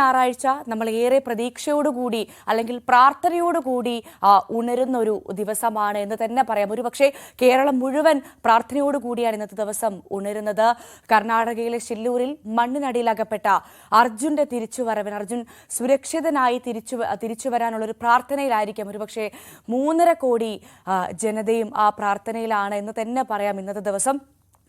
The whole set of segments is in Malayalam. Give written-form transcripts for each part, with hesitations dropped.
ഞായറാഴ്ച നമ്മൾ ഏറെ പ്രതീക്ഷയോടുകൂടി അല്ലെങ്കിൽ പ്രാർത്ഥനയോടുകൂടി ഉണരുന്ന ഒരു ദിവസമാണ് എന്ന് തന്നെ പറയാം. ഒരുപക്ഷെ കേരളം മുഴുവൻ പ്രാർത്ഥനയോടുകൂടിയാണ് ഇന്നത്തെ ദിവസം ഉണരുന്നത്. കർണാടകയിലെ ഷില്ലൂരിൽ മണ്ണിനടിയിലകപ്പെട്ട അർജുന്റെ തിരിച്ചുവരവൻ, അർജുൻ സുരക്ഷിതനായി തിരിച്ചു വരാനുള്ളൊരു പ്രാർത്ഥനയിലായിരിക്കാം ഒരുപക്ഷെ 3.5 കോടി ജനതയും ആ പ്രാർത്ഥനയിലാണ് എന്ന് തന്നെ പറയാം ഇന്നത്തെ ദിവസം.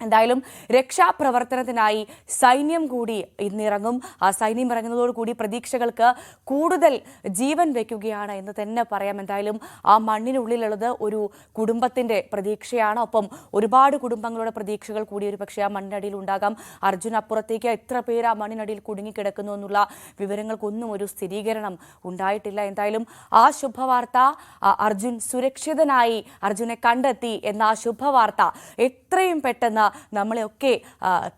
എന്തായാലും രക്ഷാപ്രവർത്തനത്തിനായി സൈന്യം കൂടി ഇന്നിറങ്ങും. ആ സൈന്യം ഇറങ്ങുന്നതോടുകൂടി പ്രതീക്ഷകൾക്ക് കൂടുതൽ ജീവൻ വയ്ക്കുകയാണ് എന്ന് തന്നെ പറയാം. എന്തായാലും ആ മണ്ണിനുള്ളിലുള്ളത് ഒരു കുടുംബത്തിന്റെ പ്രതീക്ഷയാണ്. ഒപ്പം ഒരുപാട് കുടുംബങ്ങളുടെ പ്രതീക്ഷകൾ കൂടി ഒരു പക്ഷേ ആ മണ്ണിനടിയിൽ ഉണ്ടാകാം. അർജുൻ അപ്പുറത്തേക്ക് എത്ര പേര് ആ മണ്ണിനടിയിൽ കുടുങ്ങിക്കിടക്കുന്നു എന്നുള്ള വിവരങ്ങൾക്കൊന്നും ഒരു സ്ഥിരീകരണം ഉണ്ടായിട്ടില്ല. എന്തായാലും ആ ശുഭവാർത്ത, അർജുൻ സുരക്ഷിതനായി അർജുനെ കണ്ടെത്തി എന്ന ആ ശുഭവാർത്ത എത്രയും പെട്ടെന്ന് നമ്മളെയൊക്കെ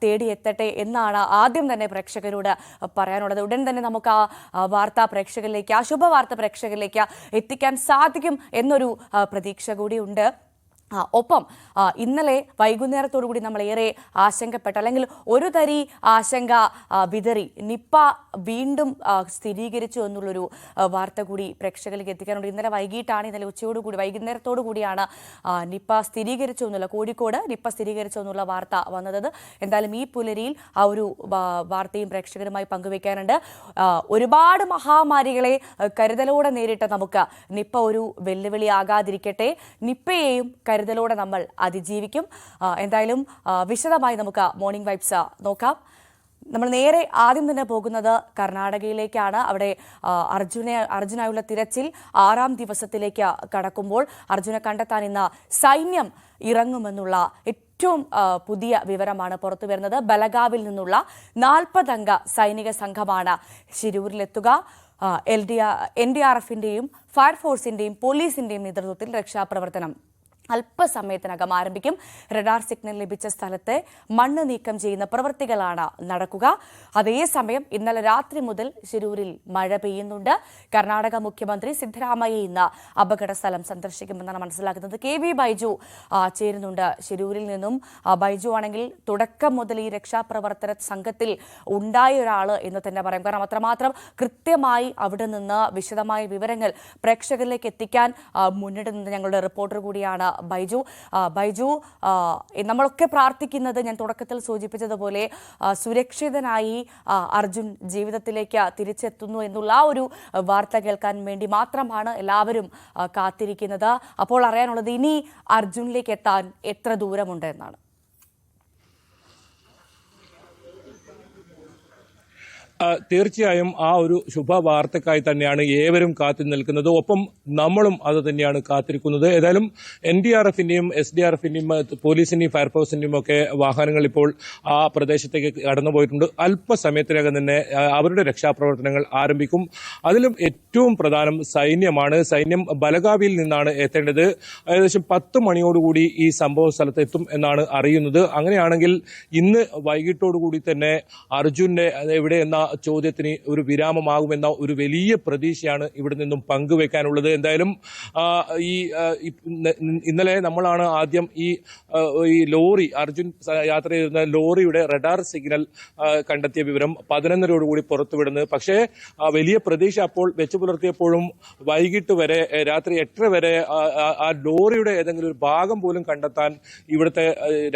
തേടിയെത്തട്ടെ എന്നാണ് ആദ്യം തന്നെ പ്രേക്ഷകരോട് പറയാനുള്ളത്. ഉടൻ തന്നെ നമുക്ക് ആ വാർത്താ പ്രേക്ഷകരിലേക്ക്, ആ ശുഭവാർത്ത പ്രേക്ഷകരിലേക്ക് എത്തിക്കാൻ സാധിക്കും എന്നൊരു പ്രതീക്ഷ കൂടിയുണ്ട്. ഒപ്പം ഇന്നലെ വൈകുന്നേരത്തോടുകൂടി നമ്മൾ ഏറെ ആശങ്കപ്പെട്ട, അല്ലെങ്കിൽ ഒരു തരി ആശങ്ക വിതറി നിപ്പ വീണ്ടും സ്ഥിരീകരിച്ചു എന്നുള്ളൊരു വാർത്ത കൂടി പ്രേക്ഷകരിലേക്ക് എത്തിക്കാനുണ്ട്. ഇന്നലെ വൈകിട്ടാണ്, ഇന്നലെ ഉച്ചയോടുകൂടി വൈകുന്നേരത്തോടു കൂടിയാണ് നിപ്പ സ്ഥിരീകരിച്ചു എന്നുള്ള, കോഴിക്കോട് നിപ്പ സ്ഥിരീകരിച്ചു എന്നുള്ള വാർത്ത വന്നത്. എന്തായാലും ഈ പുലരിയിൽ ആ ഒരു വാർത്തയും പ്രേക്ഷകരുമായി പങ്കുവയ്ക്കാനുണ്ട്. ഒരുപാട് മഹാമാരികളെ കരുതലോടെ നേരിട്ട നമുക്ക് നിപ്പ ഒരു വെല്ലുവിളിയാകാതിരിക്കട്ടെ. നിപ്പയെയും കരുതലോടെ നമ്മൾ അതിജീവിക്കും. എന്തായാലും വിശദമായി നമുക്ക് മോർണിംഗ് വൈബ്സ് നോക്കാം. നമ്മൾ നേരെ ആദ്യം തന്നെ പോകുന്നത് കർണാടകയിലേക്കാണ്. അവിടെ അർജുനായുള്ള തിരച്ചിൽ 6ാം ദിവസത്തിലേക്ക് കടക്കുമ്പോൾ അർജുനെ കണ്ടെത്താൻ ഇന്ന് സൈന്യം ഇറങ്ങുമെന്നുള്ള ഏറ്റവും പുതിയ വിവരമാണ് പുറത്തു വരുന്നത്. ബലഗാവിൽ നിന്നുള്ള 40 അംഗ സൈനിക സംഘമാണ് ശിരൂരിലെത്തുക. NDRFന്റെയും ഫയർഫോഴ്സിന്റെയും പോലീസിന്റെയും നേതൃത്വത്തിൽ രക്ഷാപ്രവർത്തനം അല്പസമയത്തിനകം ആരംഭിക്കും. റഡാർ സിഗ്നൽ ലഭിച്ച സ്ഥലത്ത് മണ്ണ് നീക്കം ചെയ്യുന്ന പ്രവൃത്തികളാണ് നടക്കുക. അതേസമയം ഇന്നലെ രാത്രി മുതൽ ശിരൂരിൽ മഴ പെയ്യുന്നുണ്ട്. കർണാടക മുഖ്യമന്ത്രി സിദ്ധരാമയ്യ ഇന്ന് അപകട സ്ഥലം സന്ദർശിക്കുമെന്നാണ് മനസ്സിലാക്കുന്നത്. KV ബൈജു ചേരുന്നുണ്ട് ശിരൂരിൽ നിന്നും. ബൈജു ആണെങ്കിൽ തുടക്കം മുതൽ ഈ രക്ഷാപ്രവർത്തന സംഘത്തിൽ ഉണ്ടായ ഒരാള് എന്ന് തന്നെ പറയാം. കാരണം അത്രമാത്രം കൃത്യമായി അവിടെ നിന്ന് വിശദമായ വിവരങ്ങൾ പ്രേക്ഷകരിലേക്ക് എത്തിക്കാൻ മുന്നിട്ട് നിന്ന് ഞങ്ങളുടെ റിപ്പോർട്ടർ കൂടിയാണ് ബൈജു. നമ്മളൊക്കെ പ്രാർത്ഥിക്കുന്നത്, ഞാൻ തുടക്കത്തിൽ സൂചിപ്പിച്ചതുപോലെ, സുരക്ഷിതനായി അർജുൻ ജീവിതത്തിലേക്ക് തിരിച്ചെത്തുന്നു എന്നുള്ള ആ ഒരു വാർത്ത കേൾക്കാൻ വേണ്ടി മാത്രമാണ് എല്ലാവരും കാത്തിരിക്കുന്നത്. അപ്പോൾ അറിയാനുള്ളത് ഇനി അർജുനിലേക്ക് എത്താൻ എത്ര ദൂരമുണ്ട് എന്നാണ്. തീർച്ചയായും ആ ഒരു ശുഭവാർത്തക്കായി തന്നെയാണ് ഏവരും കാത്തു നിൽക്കുന്നത്. ഒപ്പം നമ്മളും അത് തന്നെയാണ് കാത്തിരിക്കുന്നത്. ഏതായാലും NDRFന്റെയും SDRFന്റെയും പോലീസിന്റെയും ഫയർഫോഴ്സിന്റെയും ഒക്കെ വാഹനങ്ങൾ ഇപ്പോൾ ആ പ്രദേശത്തേക്ക് കടന്നുപോയിട്ടുണ്ട്. അല്പസമയത്തിനകം തന്നെ അവരുടെ രക്ഷാപ്രവർത്തനങ്ങൾ ആരംഭിക്കും. അതിലും ഏറ്റവും പ്രധാനം സൈന്യമാണ്. സൈന്യം ബലഗാവിയിൽ നിന്നാണ് എത്തേണ്ടത്. ഏകദേശം 10 മണിയോടുകൂടി ഈ സംഭവ സ്ഥലത്ത് എത്തും എന്നാണ് അറിയുന്നത്. അങ്ങനെയാണെങ്കിൽ ഇന്ന് വൈകിട്ടോടുകൂടി തന്നെ അർജുന്റെ എവിടെ എന്ന ചോദ്യത്തിന് ഒരു വിരാമമാകുമെന്ന ഒരു വലിയ പ്രതീക്ഷയാണ് ഇവിടെ നിന്നും പങ്കുവെക്കാനുള്ളത്. എന്തായാലും ഇന്നലെ നമ്മളാണ് ആദ്യം ഈ ലോറി, അർജുൻ യാത്ര ചെയ്യുന്ന ലോറിയുടെ റഡാർ സിഗ്നൽ കണ്ടെത്തിയ വിവരം 11:30 പുറത്തുവിടുന്നത്. പക്ഷേ വലിയ പ്രതീക്ഷ അപ്പോൾ വെച്ചു പുലർത്തിയപ്പോഴും വൈകിട്ട് വരെ, രാത്രി 8 വരെ ആ ലോറിയുടെ ഏതെങ്കിലും ഒരു ഭാഗം പോലും കണ്ടെത്താൻ ഇവിടുത്തെ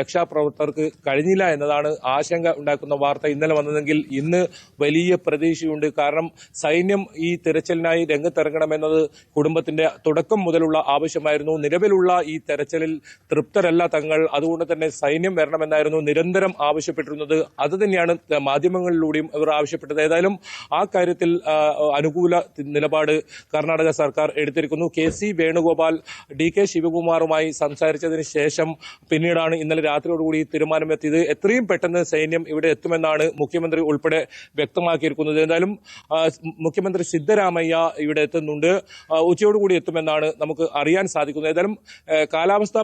രക്ഷാപ്രവർത്തകർക്ക് കഴിഞ്ഞില്ല എന്നതാണ് ആശങ്ക ഉണ്ടാക്കുന്ന വാർത്ത ഇന്നലെ വന്നതെങ്കിൽ ഇന്ന് വലിയ പ്രതീക്ഷയുണ്ട്. കാരണം സൈന്യം ഈ തിരച്ചിലിനായി രംഗത്തിറങ്ങണമെന്നത് കുടുംബത്തിന്റെ തുടക്കം മുതലുള്ള ആവശ്യമായിരുന്നു. നിലവിലുള്ള ഈ തെരച്ചിലിൽ തൃപ്തരല്ല തങ്ങൾ, അതുകൊണ്ട് തന്നെ സൈന്യം വരണമെന്നായിരുന്നു നിരന്തരം ആവശ്യപ്പെട്ടിരുന്നത്. അത് തന്നെയാണ് മാധ്യമങ്ങളിലൂടെയും ഇവർ ആവശ്യപ്പെട്ടത്. ഏതായാലും ആ കാര്യത്തിൽ അനുകൂല നിലപാട് കർണാടക സർക്കാർ എടുത്തിരിക്കുന്നു. KC വേണുഗോപാൽ DK ശിവകുമാറുമായി സംസാരിച്ചതിന് ശേഷം പിന്നീടാണ് ഇന്നലെ രാത്രിയോടുകൂടി തീരുമാനമെത്തിയത്. എത്രയും പെട്ടെന്ന് സൈന്യം ഇവിടെ എത്തുമെന്നാണ് മുഖ്യമന്ത്രി ഉൾപ്പെടെ വ്യക്തമാക്കിയിരിക്കുന്നത്. എന്തായാലും മുഖ്യമന്ത്രി സിദ്ധരാമയ്യ ഇവിടെ എത്തുന്നുണ്ട്. ഉച്ചയോടുകൂടി എത്തുമെന്നാണ് നമുക്ക് അറിയാൻ സാധിക്കുന്നത്. ഏതായാലും കാലാവസ്ഥ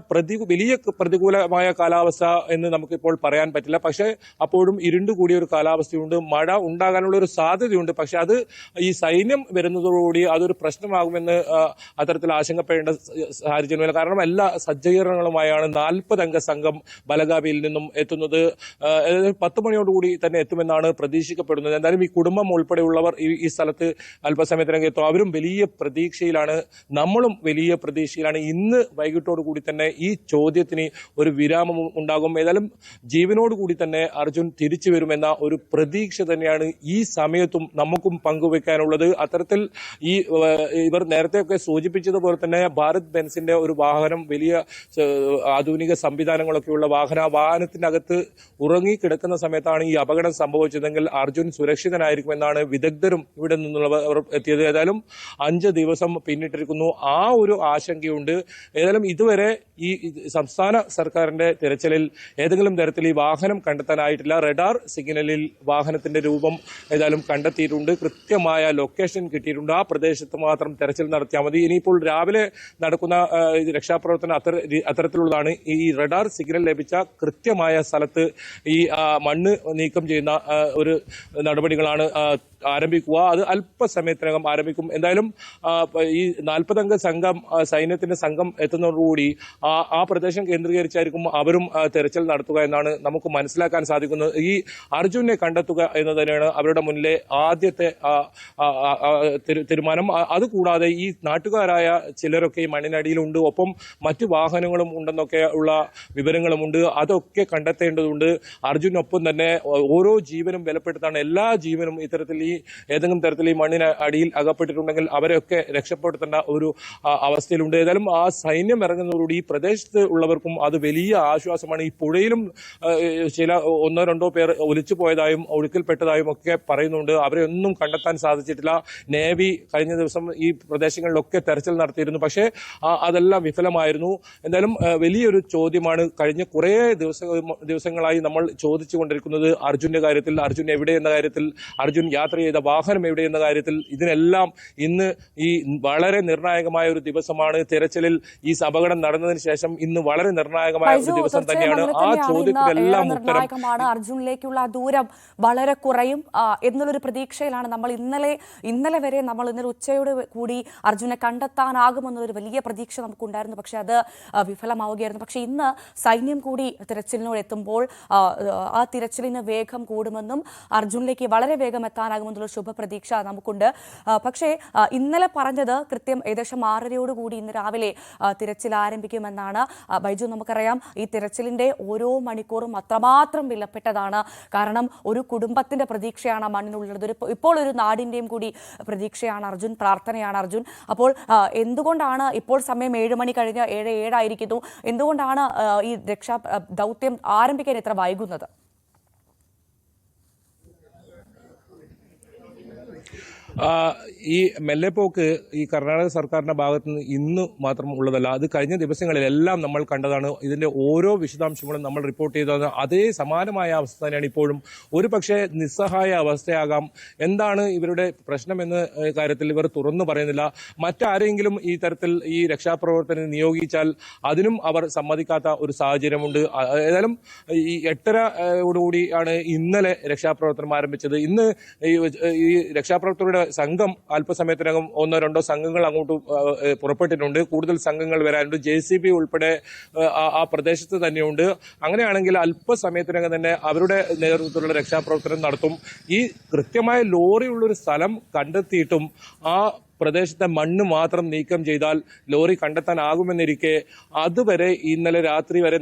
വലിയ പ്രതികൂലമായ കാലാവസ്ഥ എന്ന് നമുക്കിപ്പോൾ പറയാൻ പറ്റില്ല. പക്ഷേ അപ്പോഴും ഇരുണ്ടുകൂടിയ ഒരു കാലാവസ്ഥയുണ്ട്. മഴ ഉണ്ടാകാനുള്ള ഒരു സാധ്യതയുണ്ട്. പക്ഷെ അത് ഈ സൈന്യം വരുന്നതോടുകൂടി അതൊരു പ്രശ്നമാകുമെന്ന് അത്തരത്തിൽ ആശങ്കപ്പെടേണ്ട സാഹചര്യമില്ല. കാരണം എല്ലാ സജ്ജീകരണങ്ങളുമായാണ് 40 അംഗ സംഘം ബലഗാവിയിൽ നിന്നും എത്തുന്നത്. 10 മണിയോടുകൂടി തന്നെ എത്തുമെന്നാണ് പ്രതീക്ഷിക്കപ്പെടുന്നത്. സാധിക്കുന്നത്. എന്തായാലും ഈ കുടുംബം ഉൾപ്പെടെയുള്ളവർ ഈ സ്ഥലത്ത് അല്പസമയത്തിനകം എത്തും. അവരും വലിയ പ്രതീക്ഷയിലാണ്, നമ്മളും വലിയ പ്രതീക്ഷയിലാണ്. ഇന്ന് വൈകിട്ടോടുകൂടി തന്നെ ഈ ചോദ്യത്തിന് ഒരു വിരാമം ഉണ്ടാകും. ഏതായാലും ജീവനോടുകൂടി തന്നെ അർജുൻ തിരിച്ചു വരുമെന്ന ഒരു പ്രതീക്ഷ തന്നെയാണ് ഈ സമയത്തും നമുക്കും പങ്കുവെക്കാനുള്ളത്. അത്തരത്തിൽ ഇവർ നേരത്തെയൊക്കെ സൂചിപ്പിച്ചതുപോലെ തന്നെ ഭാരത് ബെൻസിന്റെ ഒരു വാഹനം, വലിയ ആധുനിക സംവിധാനങ്ങളൊക്കെയുള്ള വാഹനത്തിന്റെ അകത്ത് ഉറങ്ങിക്കിടക്കുന്ന സമയത്താണ് ഈ അപകടം സംഭവിച്ചതെങ്കിൽ അർജുൻ സുരക്ഷിതനായിരിക്കുമെന്നാണ് വിദഗ്ധരും ഇവിടെ നിന്നുള്ളവർ എത്തിയത്. ഏതായാലും 5 ദിവസം പിന്നിട്ടിരിക്കുന്നു. ആ ഒരു ആശങ്കയുണ്ട്. ഏതായാലും ഇതുവരെ ഈ സംസ്ഥാന സർക്കാരിന്റെ തിരച്ചിലിൽ ഏതെങ്കിലും തരത്തിൽ ഈ വാഹനം കണ്ടെത്താനായിട്ടില്ല. റഡാർ സിഗ്നലിൽ വാഹനത്തിന്റെ രൂപം ഏതായാലും കണ്ടെത്തിയിട്ടുണ്ട്. കൃത്യമായ ലൊക്കേഷൻ കിട്ടിയിട്ടുണ്ട്. ആ പ്രദേശത്ത് മാത്രം തെരച്ചിൽ നടത്തിയാൽ മതി. ഇനിയിപ്പോൾ രാവിലെ നടക്കുന്ന രക്ഷാപ്രവർത്തനം അത്തരത്തിലുള്ളതാണ്. ഈ റഡാർ സിഗ്നൽ ലഭിച്ച കൃത്യമായ സ്ഥലത്ത് ഈ മണ്ണ് നീക്കം ചെയ്യുന്ന ഒരു നടപടികളാണ് ആരംഭിക്കുക. അത് അല്പസമയത്തിനകം ആരംഭിക്കും. എന്തായാലും ഈ 40-അംഗ സംഘം, സൈന്യത്തിന്റെ സംഘം എത്തുന്നതോടുകൂടി ആ പ്രദേശം കേന്ദ്രീകരിച്ചായിരിക്കും അവരും തെരച്ചിൽ നടത്തുക എന്നാണ് നമുക്ക് മനസ്സിലാക്കാൻ സാധിക്കുന്നത്. ഈ അർജുനെ കണ്ടെത്തുക എന്ന് തന്നെയാണ് അവരുടെ മുന്നിലെ ആദ്യത്തെ തീരുമാനം. അതുകൂടാതെ ഈ നാട്ടുകാരായ ചിലരൊക്കെ ഈ മണ്ണിനടിയിലുണ്ട്, ഒപ്പം മറ്റു വാഹനങ്ങളും ഉണ്ടെന്നൊക്കെ ഉള്ള വിവരങ്ങളുമുണ്ട്. അതൊക്കെ കണ്ടെത്തേണ്ടതുണ്ട്. അർജുനൊപ്പം തന്നെ ഓരോ ജീവനും വിലപ്പെടുത്താണ്. എല്ലാ ജീവനും ഇത്തരത്തിൽ ഏതെങ്കിലും തരത്തിൽ ഈ മണ്ണിന് അടിയിൽ അകപ്പെട്ടിട്ടുണ്ടെങ്കിൽ അവരെയൊക്കെ രക്ഷപ്പെടുത്തേണ്ട ഒരു അവസ്ഥയിലുണ്ട്. ഏതായാലും ആ സൈന്യം ഇറങ്ങുന്നതോടുകൂടി ഈ പ്രദേശത്ത് ഉള്ളവർക്കും അത് വലിയ ആശ്വാസമാണ്. ഈ പുഴയിലും ചില 1-2 പേർ ഒലിച്ചു പോയതായും ഒഴുക്കിൽപ്പെട്ടതായും ഒക്കെ പറയുന്നുണ്ട്. അവരെ ഒന്നും കണ്ടെത്താൻ സാധിച്ചിട്ടില്ല. നേവി കഴിഞ്ഞ ദിവസം ഈ പ്രദേശങ്ങളിലൊക്കെ തെരച്ചിൽ നടത്തിയിരുന്നു. പക്ഷേ അതെല്ലാം വിഫലമായിരുന്നു. എന്തായാലും വലിയൊരു ചോദ്യമാണ് കഴിഞ്ഞ കുറേ ദിവസങ്ങളായി നമ്മൾ ചോദിച്ചുകൊണ്ടിരിക്കുന്നത് അർജുന്റെ കാര്യത്തിൽ. അർജുൻ എവിടെയെന്ന കാര്യത്തിൽ, അർജുൻ യാത്ര ചെയ്ത വാഹനം എവിടെയെന്ന കാര്യത്തിൽ. ഇതിനെല്ലാം ഇന്ന് ഈ വളരെ നിർണായകമായ ഒരു ദിവസമാണ്. തെരച്ചിലിൽ ഈ അപകടം നടന്നതിന് ശേഷം ഇന്ന് വളരെ നിർണായകമായ ഒരു ദിവസം തന്നെയാണ്. ആ ചോദ്യത്തിനെല്ലാം നിർണായകമാണ്. അർജുനിലേക്കുള്ള ദൂരം വളരെ കുറയും എന്നുള്ളൊരു പ്രതീക്ഷയിലാണ് നമ്മൾ. ഇന്നലെ വരെ നമ്മൾ ഇന്നലെ ഉച്ചയോട് കൂടി അർജുനെ കണ്ടെത്താനാകുമെന്നൊരു വലിയ പ്രതീക്ഷ നമുക്കുണ്ടായിരുന്നു. പക്ഷെ അത് വിഫലമാവുകയായിരുന്നു. പക്ഷെ ഇന്ന് സൈന്യം കൂടി തിരച്ചിലിനോട് എത്തുമ്പോൾ ആ തിരച്ചിലിന് വേഗം കൂടുമെന്നും അർജുനിലേക്ക് വളരെ വേഗം എത്താനാകുമെന്നുള്ള ശുഭപ്രതീക്ഷ നമുക്കുണ്ട്. പക്ഷേ ഇന്നലെ പറഞ്ഞത് കൃത്യം ഏകദേശം 6:30 ഇന്ന് രാവിലെ തിരച്ചിൽ ആരംഭിക്കുമെന്നാണ്. ബൈജു, നമുക്കറിയാം ഈ തിരച്ചിലിന്റെ ഓരോ മണിക്കൂറും അത്രമാത്രം വിലപ്പെട്ടതാണ്. കാരണം ഒരു കുടുംബത്തിന്റെ പ്രതീക്ഷയാണ് മണ്ണിനുള്ളത്. ഇപ്പോൾ ഒരു നാടിന്റെയും കൂടി പ്രതീക്ഷയാണ് അർജുൻ, പ്രാർത്ഥനയാണ് അർജുൻ. അപ്പോൾ എന്തുകൊണ്ടാണ് ഇപ്പോൾ സമയം 7 മണി കഴിഞ്ഞ് 7:07 ആയിരിക്കുന്നു, എന്തുകൊണ്ടാണ് ഈ രക്ഷാ ദൗത്യം ആരംഭിക്കാൻ ഇത്ര വൈകുന്നത്? ഈ മെല്ലെപ്പോക്ക് ഈ കർണാടക സർക്കാരിന്റെ ഭാഗത്ത് നിന്ന് ഇന്ന് മാത്രം ഉള്ളതല്ല, അത് കഴിഞ്ഞ ദിവസങ്ങളിലെല്ലാം നമ്മൾ കണ്ടതാണ്. ഇതിന്റെ ഓരോ വിശദാംശങ്ങളും നമ്മൾ റിപ്പോർട്ട് ചെയ്തത് അതേ സമാനമായ അവസ്ഥ തന്നെയാണ് ഇപ്പോഴും. ഒരു പക്ഷേ നിസ്സഹായ അവസ്ഥയാകാം. എന്താണ് ഇവരുടെ പ്രശ്നമെന്ന കാര്യത്തിൽ ഇവർ തുറന്നു പറയുന്നില്ല. മറ്റാരെങ്കിലും ഈ തരത്തിൽ ഈ രക്ഷാപ്രവർത്തനം നിയോഗിച്ചാൽ അതിനും അവർ സമ്മതിക്കാത്ത ഒരു സാഹചര്യമുണ്ട്. ഏതായാലും ഈ 8:30 ഇന്നലെ രക്ഷാപ്രവർത്തനം ആരംഭിച്ചത്. ഇന്ന് ഈ രക്ഷാപ്രവർത്തകരുടെ സംഘം അല്പസമയത്തിനകം 1-2 സംഘങ്ങൾ അങ്ങോട്ട് പുറപ്പെട്ടിട്ടുണ്ട്. കൂടുതൽ സംഘങ്ങൾ വരാനുണ്ട്. JCB ഉൾപ്പെടെ ആ പ്രദേശത്ത് തന്നെയുണ്ട്. അങ്ങനെയാണെങ്കിൽ അല്പസമയത്തിനകം തന്നെ അവരുടെ നേതൃത്വത്തിലുള്ള രക്ഷാപ്രവർത്തനം നടത്തും. ഈ കൃത്യമായ ലോറിയുള്ളൊരു സ്ഥലം കണ്ടെത്തിയിട്ടും ആ പ്രദേശത്തെ മണ്ണ് മാത്രം നീക്കം ചെയ്താൽ ലോറി കണ്ടെത്താനാകുമെന്നിരിക്കെ അതുവരെ ഇന്നലെ രാത്രി വരെ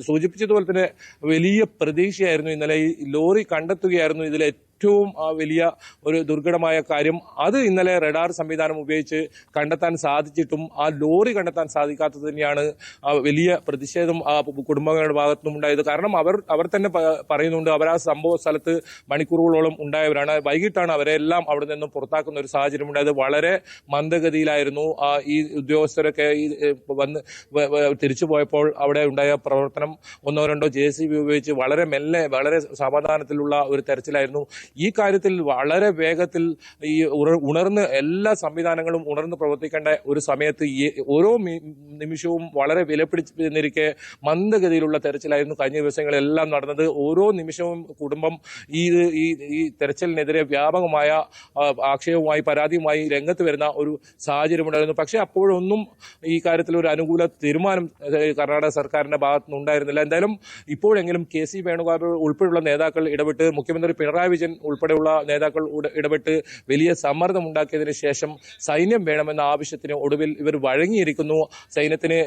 സൂചിപ്പിച്ചതുപോലെ തന്നെ വലിയ പ്രതീക്ഷയായിരുന്നു. ഇന്നലെ ഈ ലോറി കണ്ടെത്തുകയായിരുന്നു ഇതിലെ ഏറ്റവും വലിയ ഒരു ദുർഘടമായ കാര്യം. അത് ഇന്നലെ റഡാർ സംവിധാനം ഉപയോഗിച്ച് കണ്ടെത്താൻ സാധിച്ചിട്ടും ആ ലോറി കണ്ടെത്താൻ സാധിക്കാത്തത് തന്നെയാണ് വലിയ പ്രതിഷേധം കുടുംബങ്ങളുടെ ഭാഗത്തുനിന്നും ഉണ്ടായത്. കാരണം അവർ തന്നെ പറയുന്നുണ്ട്, അവർ ആ സംഭവ സ്ഥലത്ത് മണിക്കൂറുകളോളം ഉണ്ടായവരാണ്. വൈകിട്ടാണ് അവരെല്ലാം അവിടെ നിന്നും പുറത്താക്കുന്ന ഒരു സാഹചര്യം ഉണ്ടായത്. വളരെ മന്ദഗതിയിലായിരുന്നു ഈ ഉദ്യോഗസ്ഥരൊക്കെ വന്ന് തിരിച്ചു പോയപ്പോൾ അവിടെ ഉണ്ടായ പ്രവർത്തനം. 1-2 JCB ഉപയോഗിച്ച് വളരെ മെല്ലെ, വളരെ സമാധാനത്തിലുള്ള ഒരു തെരച്ചിലായിരുന്നു. ഈ കാര്യത്തിൽ വളരെ വേഗത്തിൽ ഈ ഉണർന്ന് എല്ലാ സംവിധാനങ്ങളും ഉണർന്ന് പ്രവർത്തിക്കേണ്ട ഒരു സമയത്ത് ഓരോ നിമിഷവും വളരെ വിലപിടിച്ചിരിക്കെ മന്ദഗതിയിലുള്ള തെരച്ചിലായിരുന്നു കഴിഞ്ഞ ദിവസങ്ങളെല്ലാം നടന്നത്. ഓരോ നിമിഷവും കുടുംബം ഈ തെരച്ചിലിനെതിരെ വ്യാപകമായ ആക്ഷേപവുമായി പരാതിയുമായി രംഗത്ത് വരുന്ന ഒരു സാഹചര്യമുണ്ടായിരുന്നു. പക്ഷേ അപ്പോഴൊന്നും ഈ കാര്യത്തിൽ ഒരു അനുകൂല തീരുമാനം കർണാടക സർക്കാരിന്റെ ഭാഗത്തുനിന്ന് ഉണ്ടായിരുന്നില്ല. എന്തായാലും ഇപ്പോഴെങ്കിലും KC വേണുഗോപാൽ ഉൾപ്പെടെയുള്ള നേതാക്കൾ ഇടപെട്ട്, മുഖ്യമന്ത്രി പിണറായി വിജയൻ ഉൾപ്പെടെയുള്ള നേതാക്കൾ ഇടപെട്ട് വലിയ സമ്മർദ്ദം ഉണ്ടാക്കിയതിനു ശേഷം സൈന്യം വേണമെന്ന ആവശ്യത്തിന് ഒടുവിൽ ഇവർ വഴങ്ങിയിരിക്കുന്നു. സൈന്യത്തിന്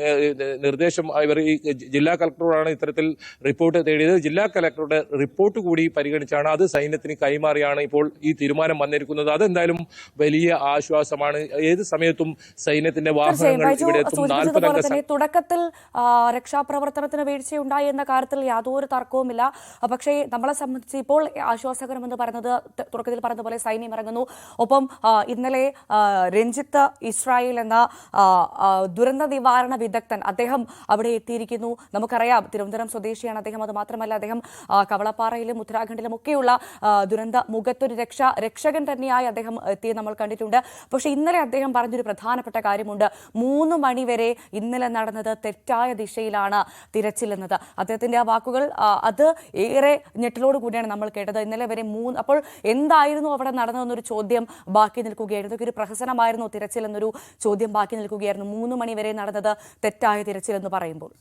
നിർദ്ദേശം ഇവർ ഈ ജില്ലാ കളക്ടറോടാണ് ഇത്തരത്തിൽ റിപ്പോർട്ട് തേടിയത്. ജില്ലാ കളക്ടറുടെ റിപ്പോർട്ട് കൂടി പരിഗണിച്ചാണ് അത് സൈന്യത്തിന് കൈമാറിയാണ് ഇപ്പോൾ ഈ തീരുമാനം വന്നിരിക്കുന്നത്. അതെന്തായാലും വലിയ ആശ്വാസമാണ്. ഏത് സമയത്തും സൈന്യത്തിന്റെ വാഹനങ്ങൾ ഇവിടെ എത്തും. 40 അംഗ തുടക്കത്തിൽ രക്ഷാപ്രവർത്തനത്തിന് വീഴ്ചയുണ്ടായി എന്ന കാര്യത്തിൽ യാതൊരു തർക്കവുമില്ല. പക്ഷേ നമ്മളെ സംബന്ധിച്ച് ഇപ്പോൾ ആശ്വാസകരമെന്ന് പറയുന്നത് തുടക്കത്തിൽ പറഞ്ഞതുപോലെ സൈന്യം ഇറങ്ങുന്നു. ഒപ്പം ഇന്നലെ രഞ്ജിത്ത് ഇസ്രായേൽ എന്ന ദുരന്ത നിവാരണ വിദഗ്ധൻ അദ്ദേഹം അവിടെ എത്തിയിരിക്കുന്നു. നമുക്കറിയാം തിരുവനന്തപുരം സ്വദേശിയാണ് അദ്ദേഹം. അത് മാത്രമല്ല അദ്ദേഹം കവളപ്പാറയിലും ഉത്തരാഖണ്ഡിലും ഒക്കെയുള്ള ദുരന്ത മുഖത്തൊരു രക്ഷകൻ തന്നെയായി അദ്ദേഹം എത്തി നമ്മൾ കണ്ടിട്ടുണ്ട്. പക്ഷേ ഇന്നലെ അദ്ദേഹം പറഞ്ഞൊരു പ്രധാനപ്പെട്ട കാര്യമുണ്ട്. 3 മണിവരെ ഇന്നലെ നടന്നത് തെറ്റായ ദിശയിലാണ് തിരച്ചിൽ എന്നത്. അദ്ദേഹത്തിന്റെ ആ വാക്കുകൾ അത് ഏറെ ഞെട്ടലോട് കൂടിയാണ് നമ്മൾ കേട്ടത്. ഇന്നലെ വരെ അപ്പോൾ എന്തായിരുന്നു അവിടെ നടന്നതെന്നൊരു ചോദ്യം ബാക്കി നിൽക്കുകയായിരുന്നു. ഇതൊക്കെ ഒരു പ്രഹസനമായിരുന്നു തിരച്ചിൽ എന്നൊരു ചോദ്യം ബാക്കി നിൽക്കുകയായിരുന്നു. 3 മണിവരെ നടന്നത് തെറ്റായ തിരച്ചിൽ എന്ന് പറയുമ്പോൾ